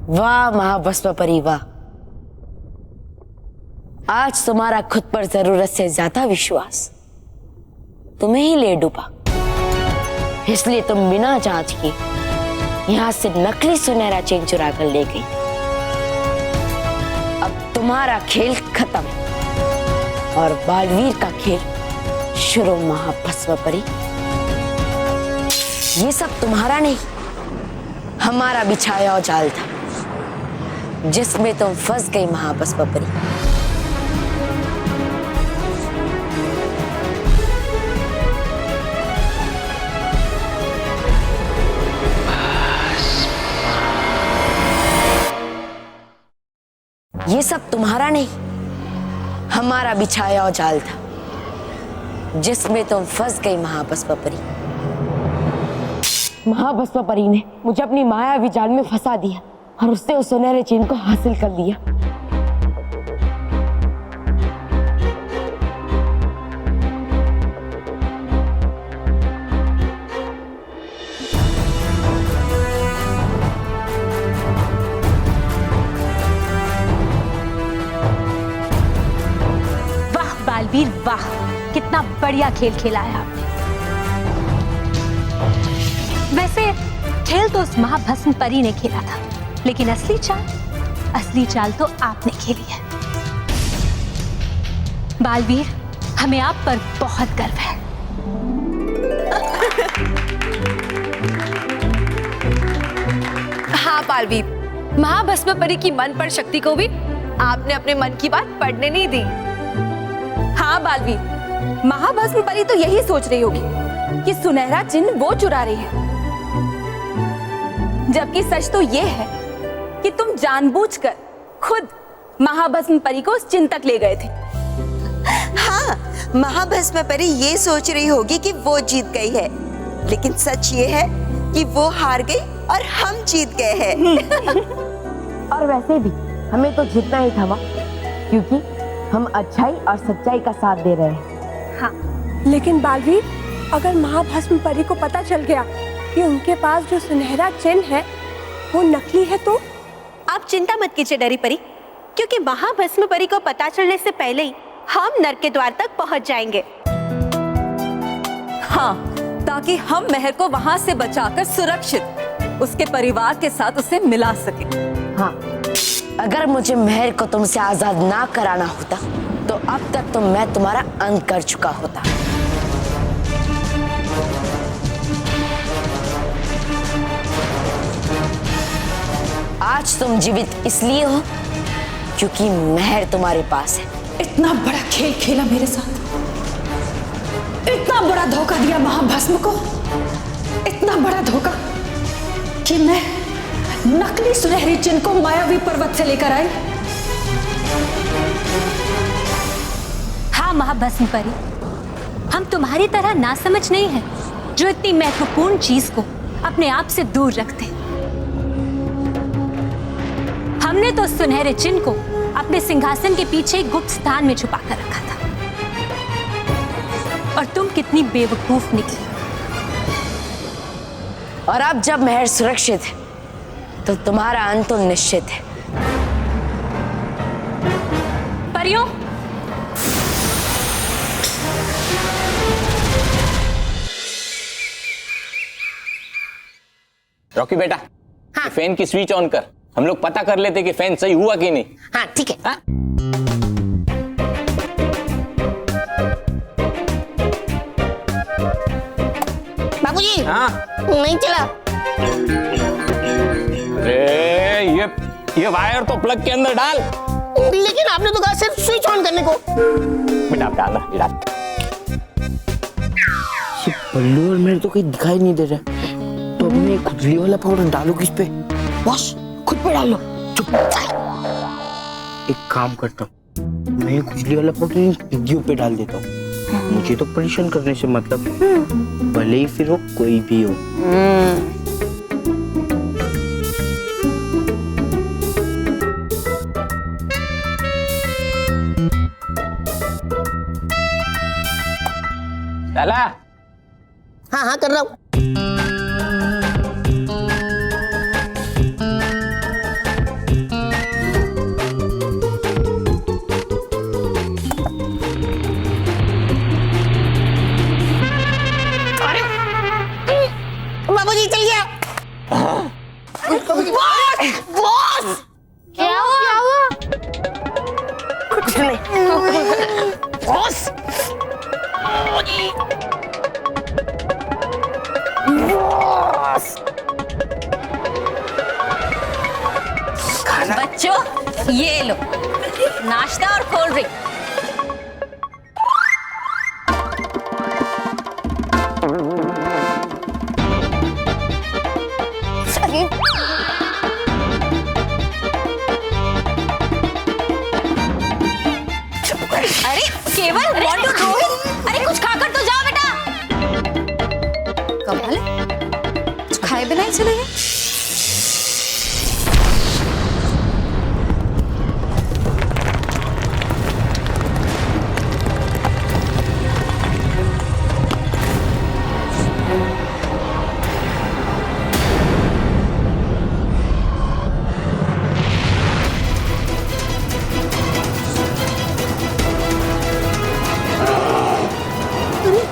वाह महाभस्म परी वाह, आज तुम्हारा खुद पर जरूरत से ज्यादा विश्वास तुम्हें ही ले डूबा, इसलिए तुम बिना जांच के यहां से नकली सुनहरा चेन चुरा कर ले गई। अब तुम्हारा खेल खत्म और बालवीर का खेल शुरू। महाभस्म परी, ये सब तुम्हारा नहीं, हमारा बिछाया हुआ जाल था, जिसमें तुम फंस गई महाभस्म परी। ये सब तुम्हारा नहीं, हमारा बिछाया हुआ जाल था, जिसमें तुम फंस गई महाभस्म परी। महाभस्म परी ने मुझे अपनी मायावी जाल में फंसा दिया और उससे उस सुनहरे चिन्ह को हासिल कर लिया। वाह बालवीर वाह, कितना बढ़िया खेल खेला है आपने। वैसे खेल तो उस महाभस्म परी ने खेला था, लेकिन असली चाल तो आपने खेली है। बालवीर, हमें आप पर बहुत गर्व है। हाँ बालवी, महाभस्म परी की मन पर शक्ति को भी आपने अपने मन की बात पढ़ने नहीं दी। हाँ बालवी, महाभस्म परी तो यही सोच रही होगी कि सुनहरा चिन्ह वो चुरा रही है, जबकि सच तो ये है कि तुम जानबूझकर खुद महाभस्म परी को उस चिन्ह तक ले गए थे। हाँ, महाभस्म परी ये सोच रही होगी कि वो जीत गई है, लेकिन सच ये है कि वो हार गई और हम जीत गए हैं। और वैसे भी हमें तो जीतना ही था, क्योंकि हम अच्छाई और सच्चाई का साथ दे रहे हैं। हाँ, लेकिन बालवीर, अगर महाभस्म परी को पता चल गया कि उनके पास जो सुनहरा चिन्ह है वो नकली है तो? आप चिंता मत कीजिए डरी परी, क्योंकि महाभस्म परी को पता चलने से पहले ही हम नर्क के द्वार तक पहुंच जाएंगे। हाँ, ताकि हम महर को वहां से बचाकर सुरक्षित उसके परिवार के साथ उसे मिला सके। हाँ, अगर मुझे महर को तुमसे आजाद ना कराना होता तो अब तक तो मैं तुम्हारा अंत कर चुका होता। आज तुम जीवित इसलिए हो क्योंकि महर तुम्हारे पास है। इतना बड़ा खेल खेला मेरे साथ, इतना बड़ा धोखा दिया महाभस्म को, इतना बड़ा धोखा कि मैं नकली सुनहरी चिन्ह को मायावी पर्वत से लेकर आई। हाँ महाभस्म परी, हम तुम्हारी तरह नासमझ नहीं है जो इतनी महत्वपूर्ण चीज को अपने आप से दूर रखते। हमने तो सुनहरे चिन्ह को अपने सिंहासन के पीछे एक गुप्त स्थान में छुपा कर रखा था, और तुम कितनी बेवकूफ निकली। और अब जब महर सुरक्षित है तो तुम्हारा अंत तो निश्चित है। परियों, रॉकी बेटा, हाँ। फैन की स्विच ऑन कर, हम लोग पता कर लेते कि फैन सही हुआ कि नहीं। हाँ ठीक है। हाँ? बाबूजी, हाँ? नहीं चला। अरे ये वायर तो प्लग के अंदर डाल। लेकिन आपने तो कहा सिर्फ स्विच ऑन करने को। बेटा आप डाल ना, डाल। पल्लू और मेरे तो कहीं दिखाई नहीं दे रहा, तो अब मैं खुजली वाला पाउडर डालू किस पे? बॉस खुद पे डाल लो। चुप। एक काम करता हूँ, मैं खुजली वाला पाउडर इन वीडियो पे डाल देता हूँ। मुझे तो परेशान करने से मतलब, भले ही फिर वो कोई भी हो। डाला? हाँ हाँ कर रहा हूँ। बाबूजी चल गया। बॉस क्या हुआ? कुछ नहीं। बॉस बच्चों ये लो नाश्ता और कोल्ड ड्रिंक। अरे केवल मोंटू रोहित, अरे कुछ खाकर तो जाओ बेटा। कमाल है, कुछ खाए बिना ही चले गए।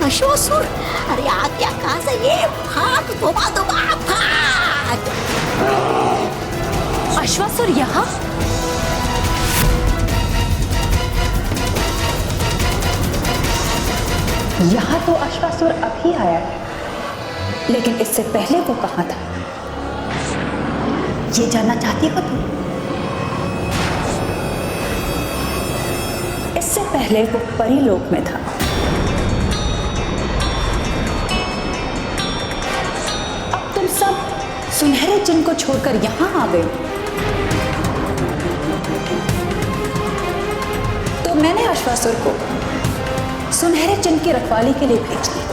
अश्वासुर, अरे आ क्या कहां से ये? भाग धोबा धोबा भाग। अश्वासुर यहाँ? यहाँ तो अश्वासुर अभी आया है, लेकिन इससे पहले वो कहाँ था? ये जानना चाहती हो तुम? इससे पहले वो परीलोक में था। अब तुम सब सुनहरे चिन्ह को छोड़कर यहां आ गए। तो मैंने अश्वासुर को सुनहरे चिन्ह की रखवाली के लिए भेज दिया।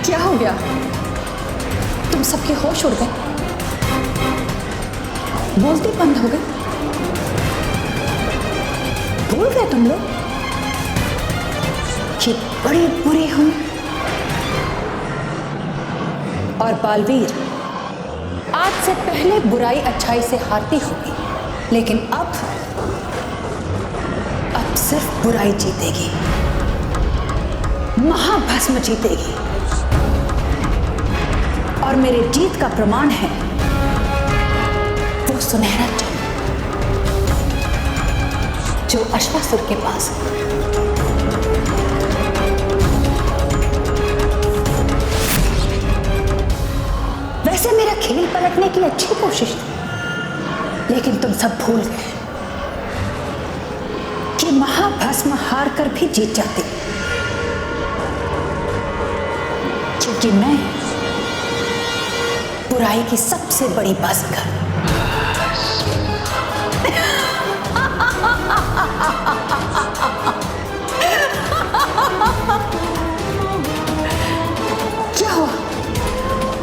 क्या हो गया? तुम सबके होश उड़ गए, बोलते बंद हो गए, भूल गए तुम लोग कि बड़े बुरे हूं। और बालवीर, आज से पहले बुराई अच्छाई से हारती होगी, लेकिन अब सिर्फ बुराई जीतेगी, महाभस्म जीतेगी। और मेरे जीत का प्रमाण है वो सुनहरा चिन्ह जो अश्वासुर के पास है। वैसे मेरा खेल पलटने की अच्छी कोशिश थी, लेकिन तुम सब भूल गए कि महाभस्म हार कर भी जीत जाती, क्योंकि मैं बुराई की सबसे बड़ी बाजीगर। क्या हुआ?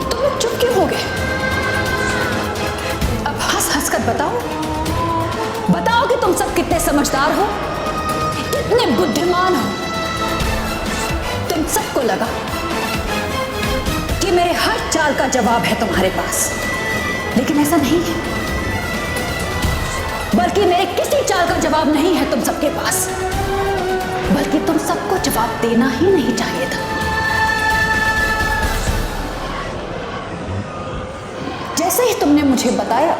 तुम लोग चुप क्यों हो गए? अब हंस हंस कर बताओ कि तुम सब कितने समझदार हो, कितने बुद्धिमान हो। तुम सबको लगा कि मेरे हर चाल का जवाब है तुम्हारे पास, लेकिन ऐसा नहीं है। बल्कि मेरे किसी चाल का जवाब नहीं है तुम सबके पास, बल्कि तुम सबको जवाब देना ही नहीं चाहिए था। जैसे ही तुमने मुझे बताया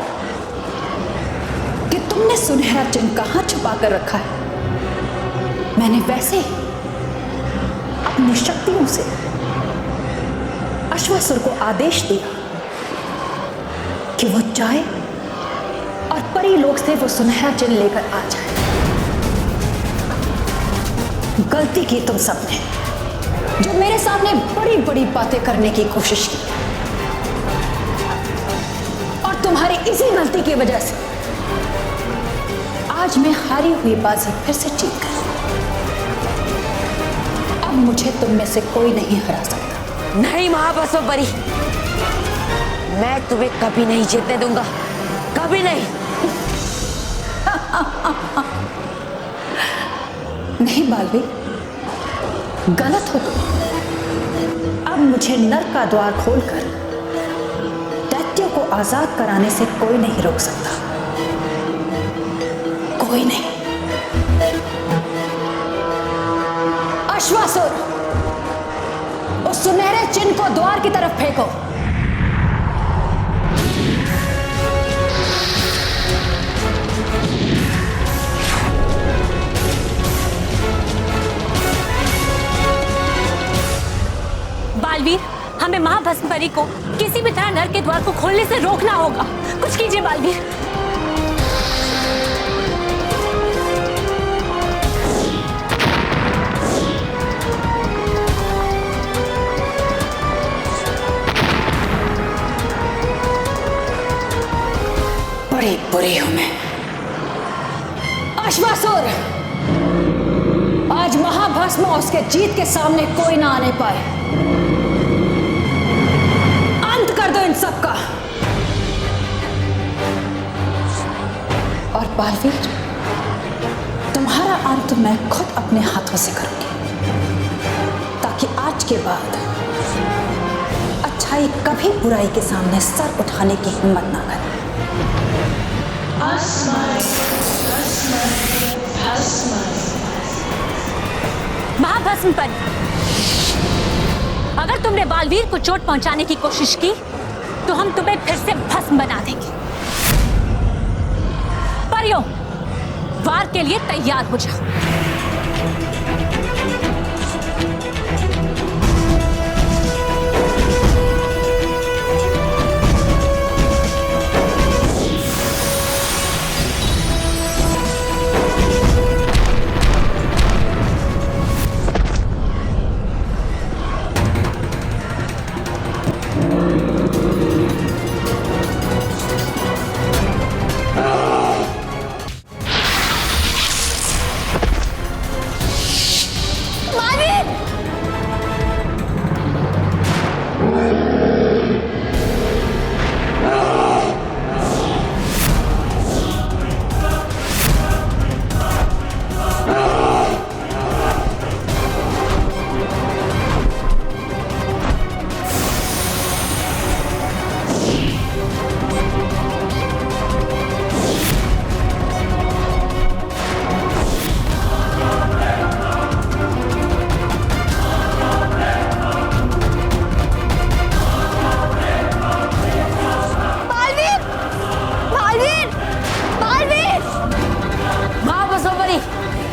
कि तुमने सुनहरा चिन्ह कहां छुपा कर रखा है, मैंने वैसे ही अपनी शक्तियों से अश्वासुर को आदेश दिया कि वो जाए और परीलोक से वो सुनहरा चिन्ह लेकर आ जाए। गलती की तुम सबने, जो मेरे सामने बड़ी बड़ी बातें करने की कोशिश की, और तुम्हारी इसी गलती की वजह से आज मैं हारी हुई बाजी फिर से जीत गई। अब मुझे तुम में से कोई नहीं हरा सकता। नहीं महाभस्म परी, मैं तुम्हें कभी नहीं जीतने दूंगा, कभी नहीं। नहीं बालवीर, गलत हो तुम। अब मुझे नर का द्वार खोलकर दैत्यों को आजाद कराने से कोई नहीं रोक सकता, कोई नहीं। अश्वासुर, उस सुनहरे चिन्ह को द्वार की तरफ फेंको। बालवीर, हमें महाभस्म परी को किसी भी तरह नर के द्वार को खोलने से रोकना होगा। कुछ कीजिए बालवीर। बड़े बुरे हूं मैं। अश्वासुर, आज महाभस्म और उसके जीत के सामने कोई ना आने पाए। अंत कर दो इन सब का। और बालवीर, तुम्हारा अंत मैं खुद अपने हाथों से करूंगी, ताकि आज के बाद अच्छाई कभी बुराई के सामने सर उठाने की हिम्मत ना करे। महाभस्म परी, अगर तुमने बालवीर को चोट पहुंचाने की कोशिश की तो हम तुम्हें फिर से भस्म बना देंगे। परियों, वार के लिए तैयार हो जाओ।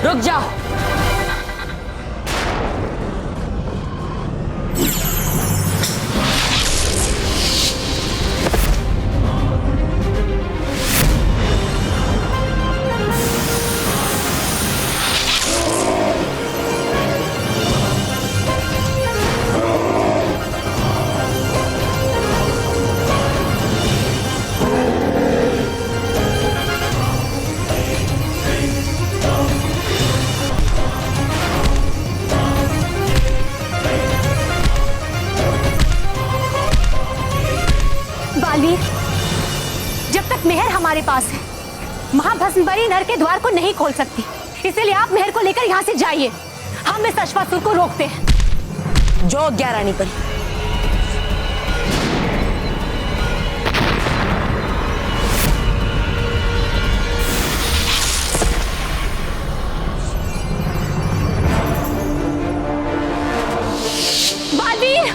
रुक जाओ। जब तक मेहर हमारे पास है, महाभस्मपरी नर के द्वार को नहीं खोल सकती। इसलिए आप मेहर को लेकर यहाँ से जाइए। हम इस अश्वासुर को रोकते हैं। जो आज्ञा रानी परी। बालवीर,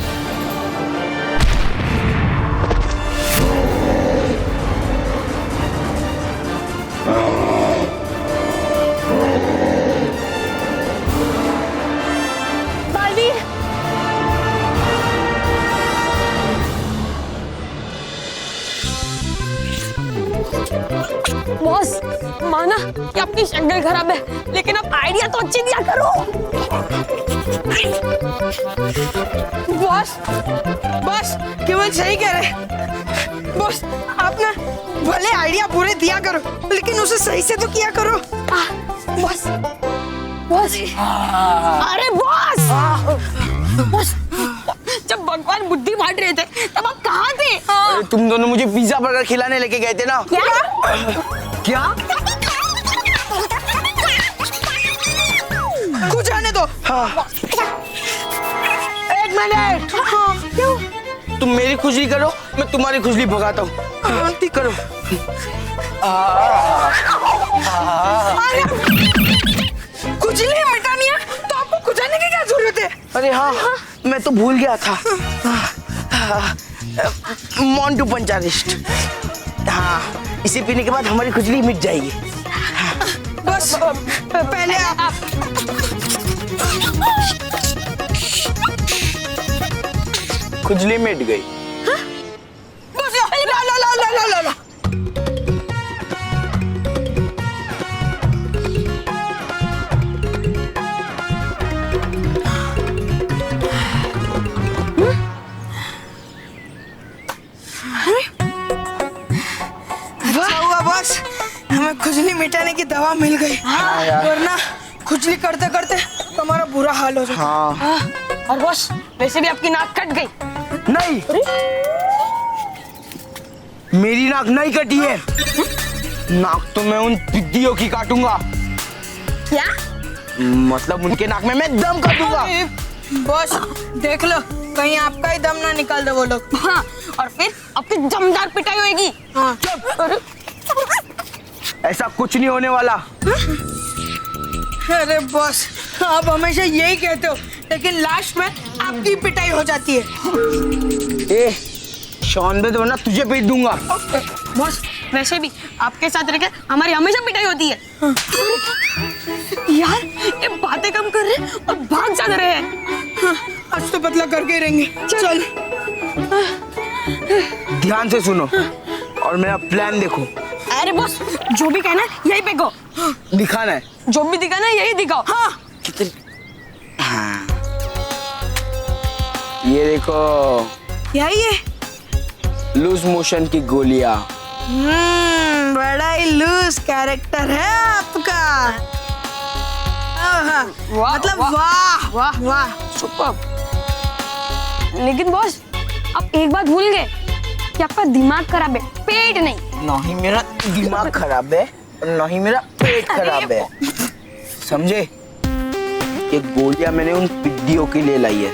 बॉस माना कि आपकी शक्ल खराब है, लेकिन आप आइडिया तो अच्छी दिया करो। बॉस बॉस केवल सही कह रहे। बॉस आप ना भले आइडिया पूरे दिया करो, लेकिन उसे सही से तो किया करो। बॉस बॉस अरे बॉस बॉस, जब भगवान बुद्धि बांट रहे थे तब आप कहाँ थे? अरे तुम दोनों मुझे पिज्जा बर्गर खिलाने लेके गए थे ना। क्या? कुछ आने दो। हाँ। एक मिनट। हाँ, क्यों? तुम मेरी खुजली करो, मैं तुम्हारी खुजली भगाता हूँ। ठीक करो। खुजली मिटानी है तो आपको खुजाने की क्या जरूरत है? अरे हाँ, मैं तो भूल गया था। मोंटू पंचारिस्ट। हाँ, इसे पीने के बाद हमारी खुजली मिट जाएगी। बस पहले आप खुजली मिट गई। बस ला ला ला ला ला ला ला। बस हमें खुजली मिटाने की दवा मिल गई। वरना खुजली करते करते हमारा बुरा हाल हो जाता। हाँ। और बॉस वैसे भी आपकी नाक कट गई। नहीं, मेरी नाक नहीं कटी है। नाक तो मैं उन पिद्दियों की काटूंगा। क्या? मतलब उनके नाक में मैं दम काटूंगा। बॉस देख लो, कहीं आपका ही दम ना निकाल दे वो लोग। हाँ, और फिर आपकी जमदार पिटाई होगी। हाँ। ऐसा कुछ नहीं होने वाला। अरे बॉस आप हमेशा यही कहते हो, लेकिन लास्ट में आपकी पिटाई हो जाती है। ए, शॉन दे दो ना, तुझे पीट दूंगा। बॉस वैसे भी आपके साथ रहकर हमारी हमेशा पिटाई होती है। यार ये बातें कम कर रहे हैं और भाग ज्यादा रहे हैं। आज तो बदला करके ही रहेंगे। चल ध्यान से सुनो और मेरा प्लान देखो। अरे बॉस जो भी कहना यही पे को दिखाना है, जो भी दिखाना है यही दिखाओ। हाँ हाँ ये देखो, यही है लूज मोशन की गोलियां। बड़ा ही लूज कैरेक्टर है आपका। मतलब वाह वाह वाह सुपर। लेकिन बॉस आप एक बात भूल गए कि आपका दिमाग खराब है, पेट नहीं। नहीं मेरा दिमाग खराब है, नहीं मेरा पेट खराब है, समझे? ये गोलियां मैंने उन पिद्दियों के लिए लाई है।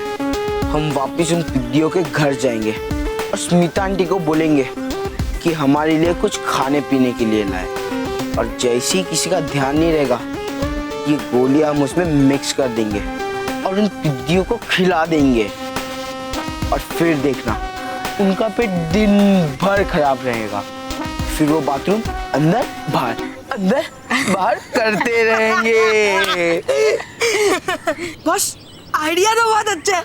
हम वापस उन पिद्दियों के घर जाएंगे और स्मिता आंटी को बोलेंगे कि हमारे लिए कुछ खाने पीने के लिए लाए, और जैसे ही किसी का ध्यान नहीं रहेगा ये गोलियां हम उसमें मिक्स कर देंगे और उन पिद्दियों को खिला देंगे। और फिर देखना उनका पेट दिन भर खराब रहेगा, फिर वो बाथरूम अंदर बाहर करते रहेंगे। बस आइडिया तो बहुत अच्छा है,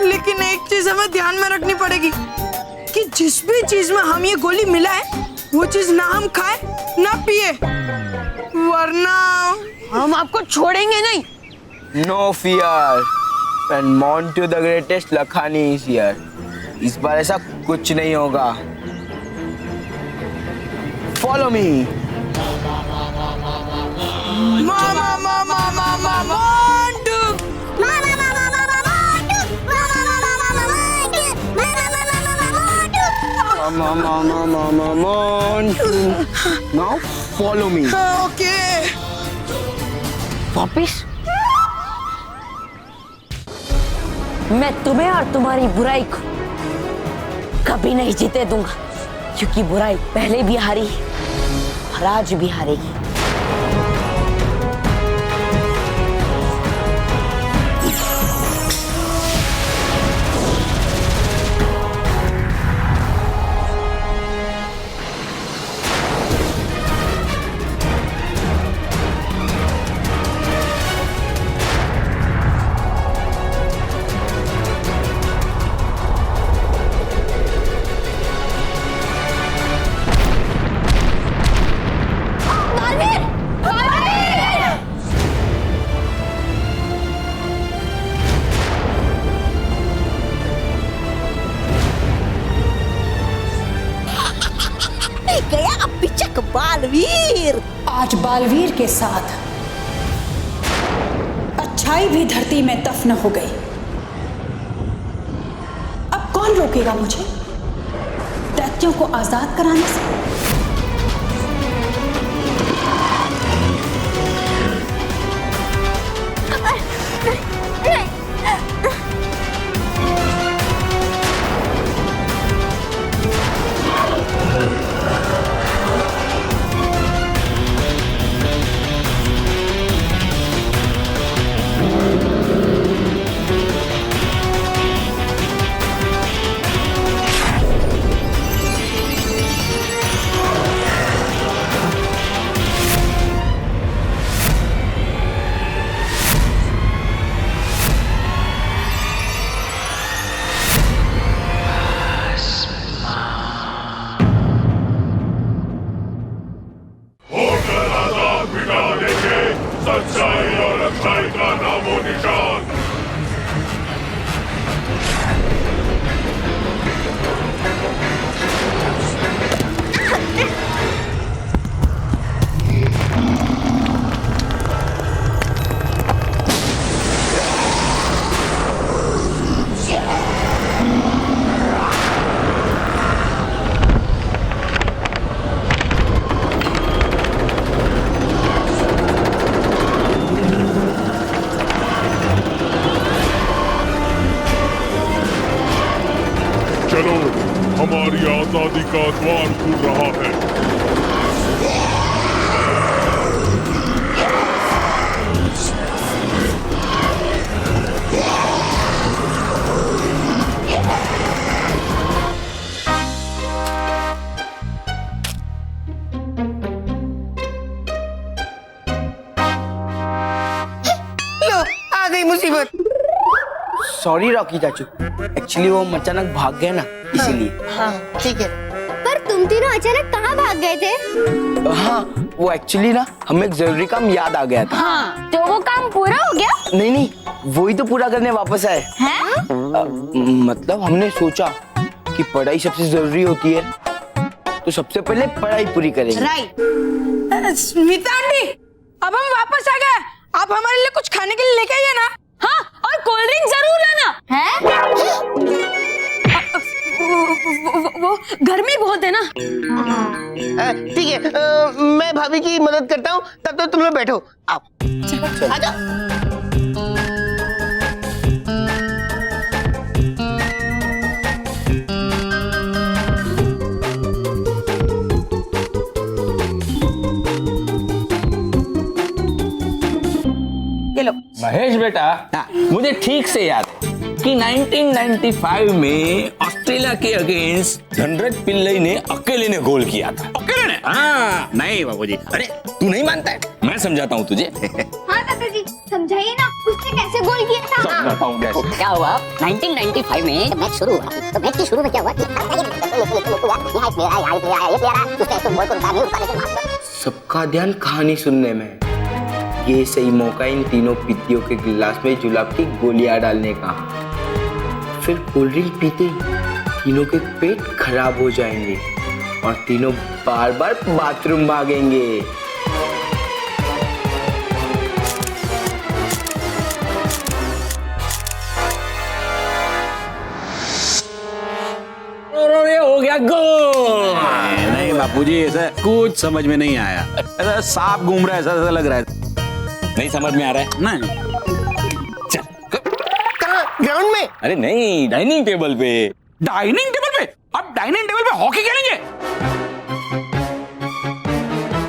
लेकिन एक चीज हमें ध्यान में रखनी पड़ेगी कि जिस भी चीज में हम ये गोली मिलाए वो चीज ना हम खाए ना पिए, वरना हम आपको छोड़ेंगे नहीं। No fear, and Monty the greatest Lakhani is here. इस बार ऐसा कुछ नहीं होगा। Follow me. मामा मामा मामा Monty, Mama Monty. Now follow me. Okay. वापिस मैं तुम्हें और तुम्हारी बुराई को कभी नहीं जीते दूंगा, क्योंकि बुराई पहले भी हारी और आज भी हारेगी। गया अब पिचक बालवीर। आज बालवीर के साथ अच्छाई भी धरती में दफन हो गई। अब कौन रोकेगा मुझे दैत्यों को आजाद कराने से? सच्चाई और अच्छाई का नामो निशान। चलो, हमारी आजादी का द्वार खुल रहा है। गई मुसीबत। सॉरी रॉकी चाचू, एक्चुअली वो अचानक भाग गया ना, इसीलिए। हाँ ठीक है। पर तुम तीनों अचानक कहाँ भाग गए थे? हाँ वो एक्चुअली ना हमें एक जरूरी काम याद आ गया था। हाँ, तो वो काम पूरा हो गया? नहीं नहीं, वही तो पूरा करने वापस आए। मतलब हमने सोचा कि पढ़ाई सबसे जरूरी होती है, तो सबसे पहले पढ़ाई पूरी करेंगे। राइट। स्मिता आंटी, अब हम वापस आ गए। आप हमारे लिए कुछ खाने के लिए लेके आइए ना। हाँ, और कोल्ड ड्रिंक जरूर लाना। हैं? वो गर्मी बहुत है ना। ठीक है, मैं भाभी की मदद करता हूँ, तब तो तुम लोग बैठो। आओ आजाओ। महेश बेटा, मुझे ठीक से याद है कि 1995 में ऑस्ट्रेलिया के अगेंस्ट धनराज पिल्लई ने अकेले ने गोल किया था। अकेले ने? हाँ, नहीं बाबूजी। अरे तू नहीं मानता है? मैं समझाता हूँ तुझे। हाँ दादाजी, समझाइए ना, उसने कैसे गोल किया था? समझाता हूँ कैसे। क्या हुआ 1995 में जब मैच शुरू हुआ, तो मैच के शुरू में क्या हुआ कि सबका ध्यान कहानी सुनने में। ये सही मौका इन तीनों पितियों के गिलास में जुलाब की गोलियां डालने का। फिर कोल्ड ड्रिंक पीते ही तीनों के पेट खराब हो जाएंगे और तीनों बार बार बाथरूम भागेंगे। हो गया गोल। नहीं बापूजी, ऐसा कुछ समझ में नहीं आया। ऐसा सांप घूम रहा है, ऐसा लग रहा है। नहीं समझ में आ रहा है? नहीं। चल। कहाँ? ग्राउंड में? अरे नहीं, डाइनिंग टेबल पे। डाइनिंग टेबल पे? अब डाइनिंग टेबल पे हॉकी खेलेंगे?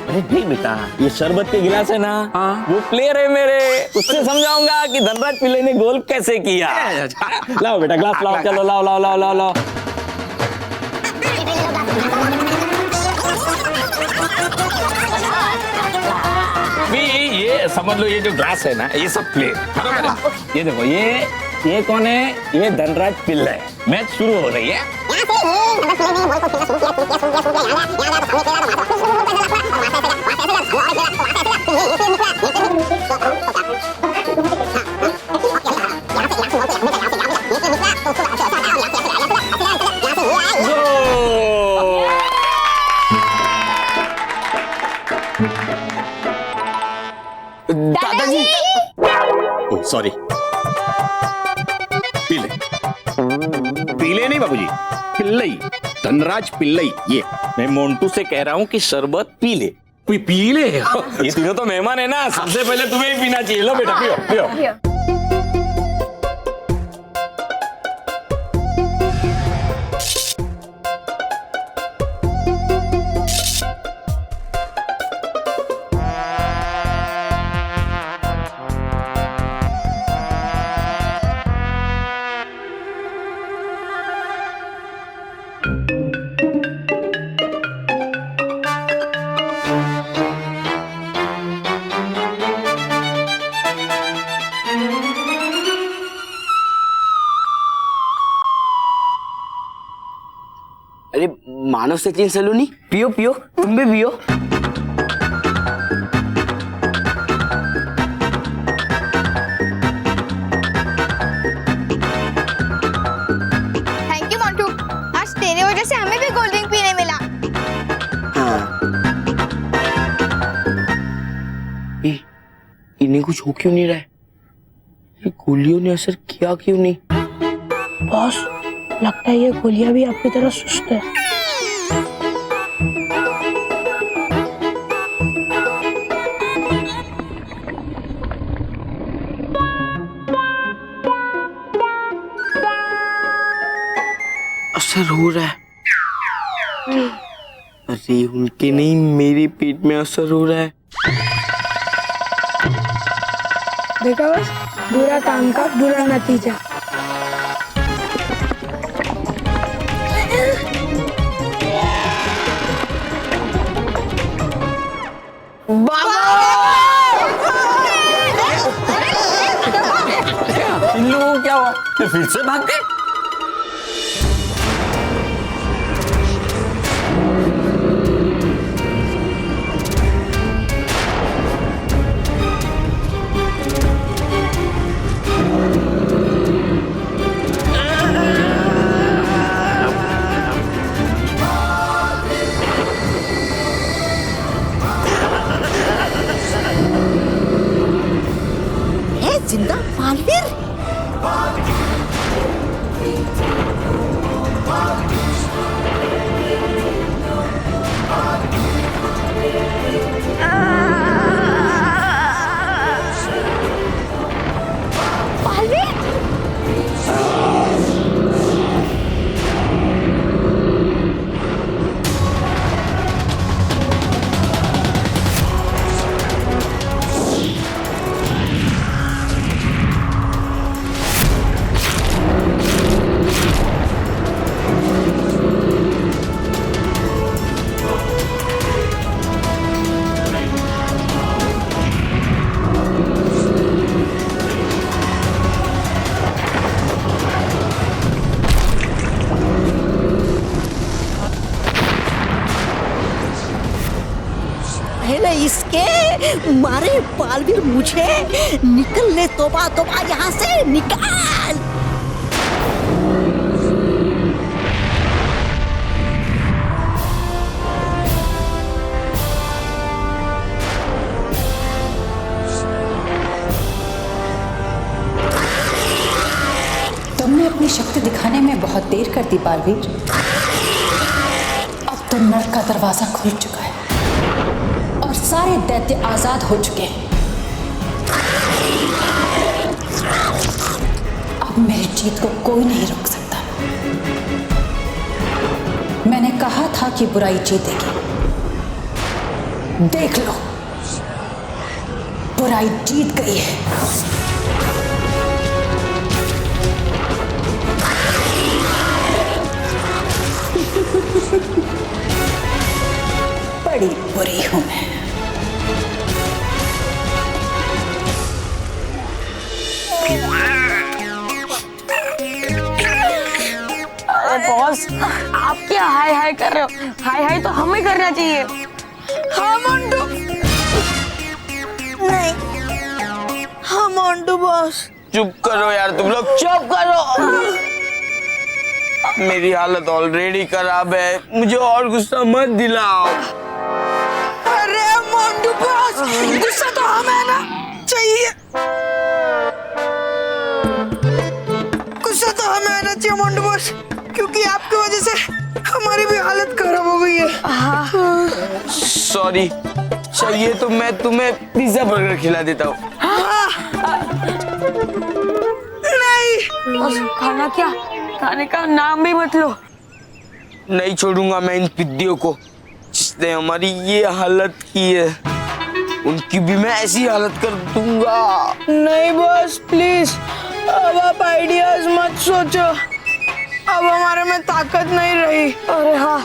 अरे नहीं बेटा, ये शरबत के गिलास है ना, वो प्लेयर है मेरे, उससे समझाऊंगा कि धनराज पिल्लई ने गोल कैसे किया। लाओ बेटा ग्लास लाओ, चलो लाओ लाओ लाओ लाओ लाओ। ये समझ लो, ये जो ग्लास है ना, ये सब प्लेयर बराबर है। ये देखो, ये कौन है? ये धनराज पिल्लई। मैच शुरू हो रही है। दादाजी, ओह सॉरी, पीले पीले नहीं बाबूजी, पिल्लई, धनराज पिल्लई। ये मैं मोन्टू से कह रहा हूँ कि शरबत पी ले। कोई पीले? ये तीनों तो मेहमान है ना, सबसे पहले तुम्हें ही पीना चाहिए। लो बेटा पियो पियो। अरे मानव सचिन सलोनी, पियो पियो, तुम भी पियो। थैंक यू मोंटू, आज तेरे वजह से हमें भी कोल्ड ड्रिंक पीने मिला। इन्हें कुछ हो क्यों नहीं रहा है? ये गोलियों ने असर किया क्यों नहीं? बॉस, लगता है ये गोलियां भी आपकी तरह सुस्त है। असर हो रहा है। अरे उनके नहीं, मेरे पेट में असर हो रहा है। देखा बस, बुरा काम का बुरा नतीजा। हुआ, फिर से भाग गए। जिंदा बालवीर। पहले इसके मारे बालवीर, मुझे निकल ले, तोबा तोबा यहाँ से निकाल। तुमने अपनी शक्ति दिखाने में बहुत देर कर दी बालवीर। अब तो नर्क का दरवाजा खुल चुका है और सारे दैत्य आजाद हो चुके हैं। अब मेरी जीत को कोई नहीं रोक सकता। मैंने कहा था कि बुराई जीतेगी। देख लो, बुराई जीत गई है। बड़ी बुरी हूं मैं। अरे बॉस, आप क्या हाय हाय कर रहे हो? हाय हाय तो हमें करना चाहिए। हाँ मोंटू। नहीं, हाँ मोंटू बॉस। चुप करो यार, तुम लोग चुप करो। मेरी हालत ऑलरेडी खराब है, मुझे और गुस्सा मत दिलाओ। अरे मोंटू बॉस, गुस्सा तो हमें ना चाहिए। गुस्सा तो हमें आना चाहिए मोंटू बॉस, क्योंकि आपकी वजह से हमारी भी हालत खराब हो गई है। सॉरी, चाहिए तो मैं तुम्हें पिज्जा बर्गर खिला देता हूँ। नहीं, खाना क्या? खाने का नाम भी मत लो। नहीं छोड़ूंगा मैं इन पिद्दियों को, जिसने हमारी ये हालत की है। उनकी भी मैं ऐसी हालत कर दूंगा। नहीं बॉस प्लीज, अब आप आइडियाज मत सोचो। अब हमारे में ताकत नहीं रही। अरे हाँ,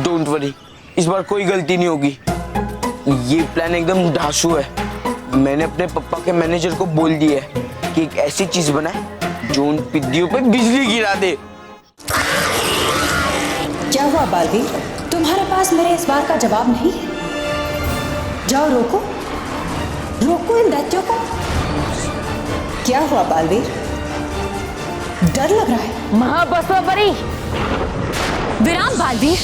डोंट वरी, इस बार कोई गलती नहीं होगी। ये प्लान एकदम धांसू है। मैंने अपने पापा के मैनेजर को बोल दिया है कि एक ऐसी चीज बनाए जो उन पिद्दियों पे बिजली गिरा दे। क्या हुआ बालवीर, तुम्हारे पास मेरे इस बार का जवाब नहीं है? जाओ रोको, रोको इन दैत्यों को। क्या हुआ बालवीर, डर लग रहा है? महाभस्म परी, विराम बालवीर,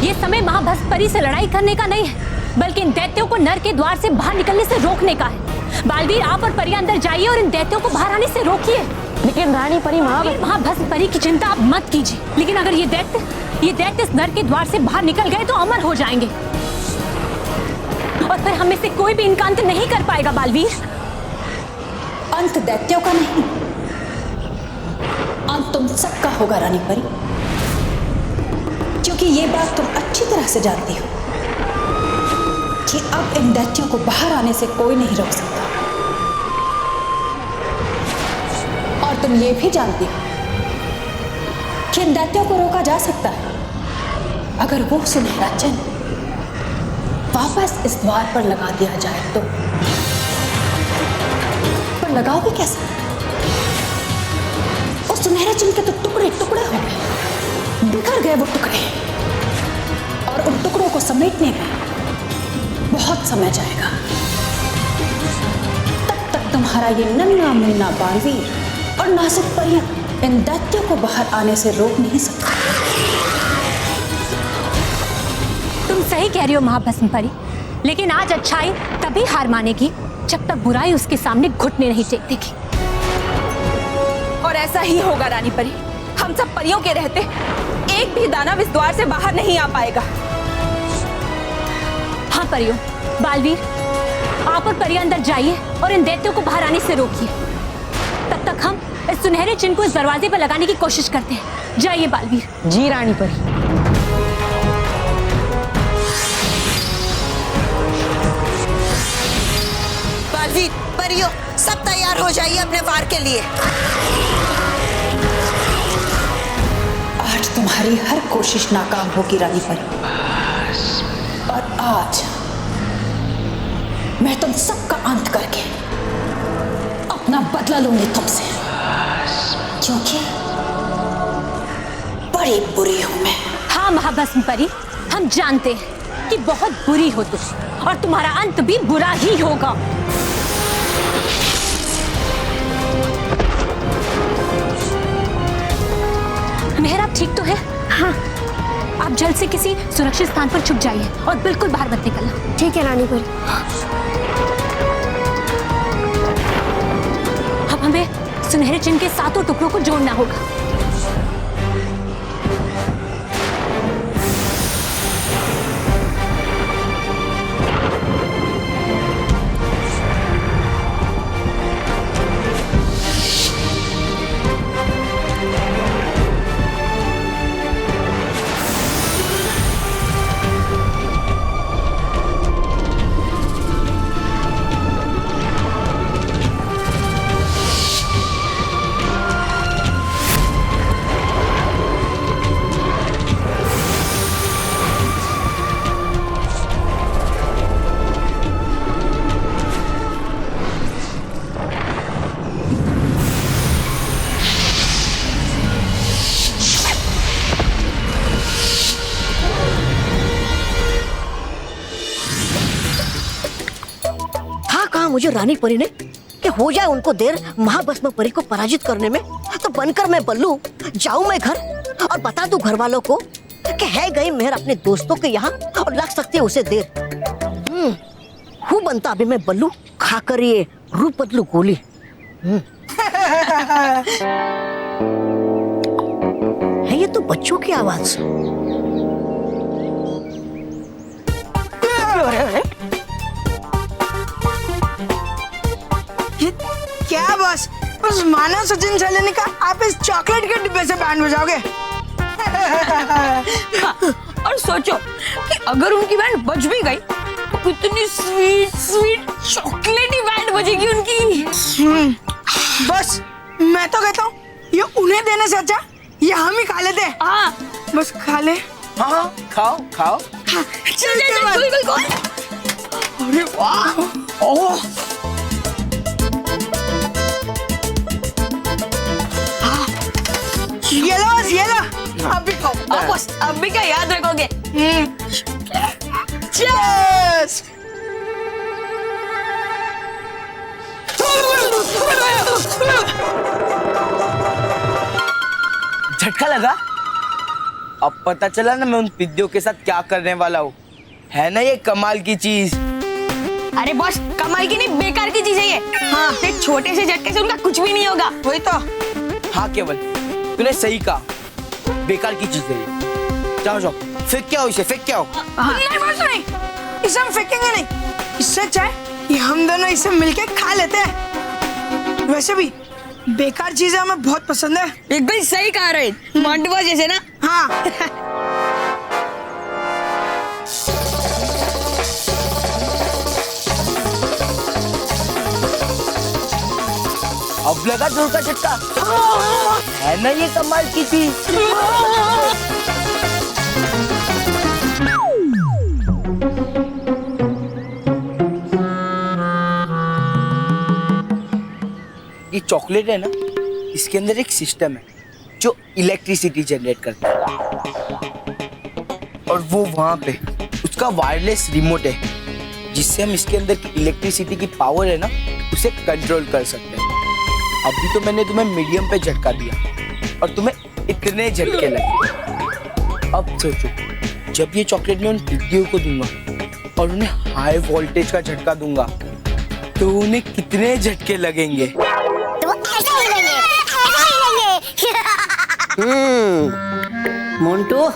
ये समय महाभस्म परी से लड़ाई करने का नहीं है, बल्कि इन दैत्यों को नर के द्वार से बाहर निकलने से रोकने का है। बालवीर, आप और परी अंदर जाइए और इन दैत्यों को बाहर आने से रोकिए। लेकिन रानी परी, महाभस्म परी की चिंता आप मत कीजिए, लेकिन अगर ये दैत्य इस नर के द्वार से बाहर निकल गए तो अमर हो जाएंगे और फिर हमें से कोई भी इनका अंत नहीं कर पाएगा। बालवीर, अंत दैत्यों का नहीं, अंत तुम सबका होगा रानी परी, क्योंकि ये बात तुम अच्छी तरह से जानती हो कि अब इन दैत्यों को बाहर आने से कोई नहीं रोक सकता। और तुम ये भी जानती हो कि इन दैत्यों को रोका जा सकता है अगर वो सुनहरा चिन्ह वापस इस द्वार पर लगा दिया जाए तो। पर लगाओगे कैसे? सुनहरे चिन्ह के तो टुकड़े टुकड़े हो गए, बिखर गए वो टुकड़े, और उन टुकड़ों को समेटने में बहुत समय जाएगा। तब तक तुम्हारा ये नन्हा मुन्ना बालवीर और नाजुक परियां इन दैत्यों को बाहर आने से रोक नहीं सकती। तुम सही कह रही हो महाभस्म परी, लेकिन आज अच्छाई तभी हार मानेगी जब तक बुराई उसके सामने घुटने नहीं टेकेगी। और ऐसा ही होगा रानी परी। हम सब परियों के रहते एक भी दानव इस द्वार से बाहर नहीं आ पाएगा। हाँ परियों, बालवीर आप और परी अंदर जाइए और इन दैत्यों को बाहर आने से रोकिए। तब तक हम इस सुनहरे चिन्ह को इस दरवाजे पर लगाने की कोशिश करते हैं। जाइए बालवीर। जी रानी परी। बालवीर, परियों, सब तैयार हो जाइए अपने वार के लिए। आज तुम्हारी हर कोशिश नाकाम होगी रानी परी, और आज मैं तुम सबका अंत करके अपना बदला लूंगी तुमसे, क्योंकि बड़ी बुरी हूं मैं। हाँ महाभस्म परी, हम जानते हैं कि बहुत बुरी हो तुम, और तुम्हारा अंत भी बुरा ही होगा। मेहर, आप ठीक तो है? हाँ। आप जल्द से किसी सुरक्षित स्थान पर छुप जाइए और बिल्कुल बाहर मत निकलना। ठीक है रानी परी। अब हमें सुनहरे चिन्ह के 7 टुकड़ों को जोड़ना होगा। मुझे रानी परी ने कि हो जाए उनको देर महाभस्म परी को पराजित करने में, तो बनकर मैं बल्लू जाऊं मैं घर और बता दूं घर वालों को कि है गई मेहर अपने दोस्तों के यहाँ और लग सकती है उसे देर। हूँ बनता अभी मैं बल्लू खाकर ये रूप बदलू गोली। है ये तो बच्चों की आवाज। क्या बस उस मानव सचिन सैलानी का आप इस चॉकलेट के डिब्बे से बैंड बजाओगे? और सोचो कि अगर उनकी बैंड बज भी गई तो कितनी स्वीट स्वीट चॉकलेटी बैंड बजेगी उनकी। बस मैं तो कहता हूँ ये उन्हें देने से अच्छा ये हम ही खा लेते हैं। हाँ बस खा ले। हाँ खाओ खाओ। चल बिल्कुल। अरे वाह। ओह ये लो आप भी खाओ। बस अब भी क्या याद रखोगे? चीयर्स। झटका लगा? अब पता चला ना मैं उन पिद्दियों के साथ क्या करने वाला हूँ। है ना ये कमाल की चीज। अरे बॉस कमाल की नहीं बेकार की चीज है ये। हाँ एक छोटे से झटके से उनका कुछ भी नहीं होगा। वही तो। हाँ केवल तूने सही कहा, बेकार की चीज है ये। जाओ जाओ फेंक के आओ इसे, फेंक के आओ। नहीं बॉस नहीं, इसे हम फेंकेंगे नहीं। इससे अच्छा है कि हम दोनों इसे मिलके खा लेते हैं। वैसे भी बेकार चीजें हमें बहुत पसंद है। एकदम सही कहा रहे मांडवा जैसे ना। हाँ अब लगा जोर का झटका। है ना ये कमाल की चीज। ये चॉकलेट है ना, इसके अंदर एक सिस्टम है। जो इलेक्ट्रिसिटी जनरेट करता है, और वो वहां पे उसका वायरलेस रिमोट है, जिससे हम इसके अंदर की इलेक्ट्रिसिटी की पावर है ना, उसे कंट्रोल कर सकते हैं। अभी तो मैंने तुम्हें मीडियम पे झटका दिया और तुम्हें इतने झटके लगे। अब सोचो, जब ये चॉकलेट मैं उन टिड्डियों को दूंगा और उन्हें हाई वोल्टेज का झटका दूंगा, तो उन्हें कितने झटके लगेंगे? तो ऐसे ही लगेंगे, मोंटू,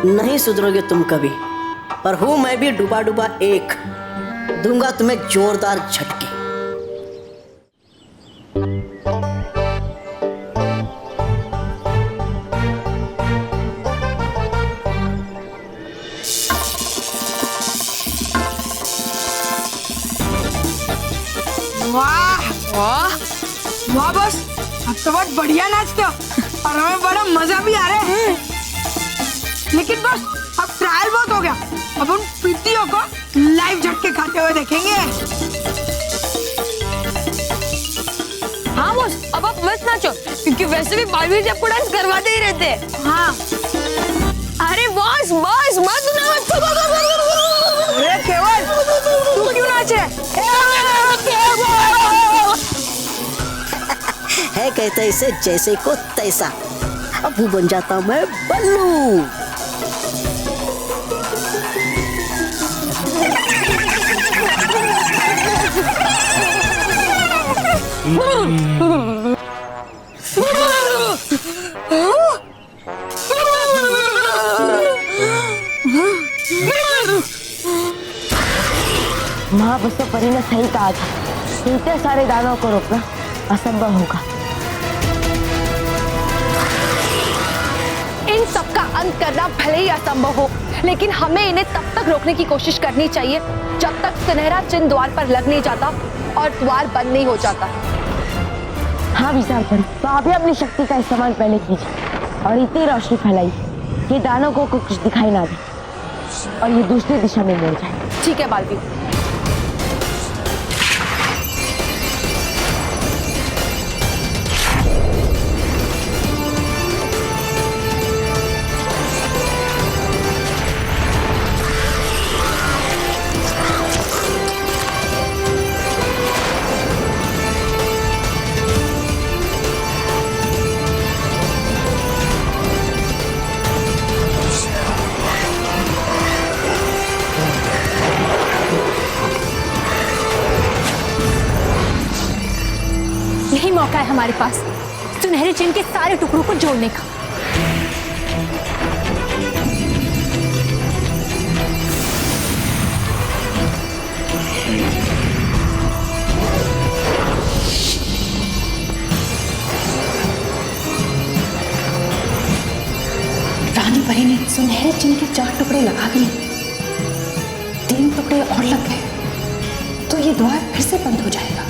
नहीं सुधरोगे तुम कभी। पर हूं मैं भी डूबा डूबा एक, दूंगा तुम्हें जोरदार झटके। वाह वाह वाह बॉस, अब तो बहुत बढ़िया नाचते हो और हमें बड़ा मजा भी आ रहा है। लेकिन बॉस, अब ट्रायल बहुत हो गया, अब उन पिट्टियों को लाइव झटके खाते हुए देखेंगे। हाँ बॉस, अब आप मत नाचो, क्योंकि वैसे भी बालवीर जी आपको डांस करवाते ही रहते हैं। हाँ। अरे बॉस बॉस मत नाच। अरे केवल, तू क्यों नाच रहा है कहते इसे जैसे को तैसा, अब वो बन जाता मैं बल्लू। महाबसव परी ने सही कहा था, इतने सारे दानों को रोकना असंभव होगा। इन सबका अंत करना भले ही असंभव हो, लेकिन हमें इन्हें तब तक रोकने की कोशिश करनी चाहिए जब तक सुनहरा चिन्ह द्वार पर लग नहीं जाता और द्वार बंद नहीं हो जाता। हाँ विशाल परी, तो आप ही अपनी शक्ति का इस्तेमाल पहले कीजिए और इतनी रोशनी फैलाई कि दानों को कुछ दिखाई ना दे और ये दूसरी दिशा में मुड़ जाए। ठीक है बालवीर। यही मौका है हमारे पास सुनहरे चिन्ह के सारे टुकड़ों को जोड़ने का। रानी परी ने सुनहरे चिन्ह के 4 टुकड़े लगा दिए, 3 टुकड़े और लग गए तो ये द्वार फिर से बंद हो जाएगा।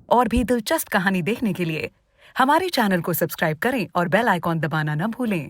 और भी दिलचस्प कहानी देखने के लिए हमारे चैनल को सब्सक्राइब करें और बेल आइकॉन दबाना न भूलें।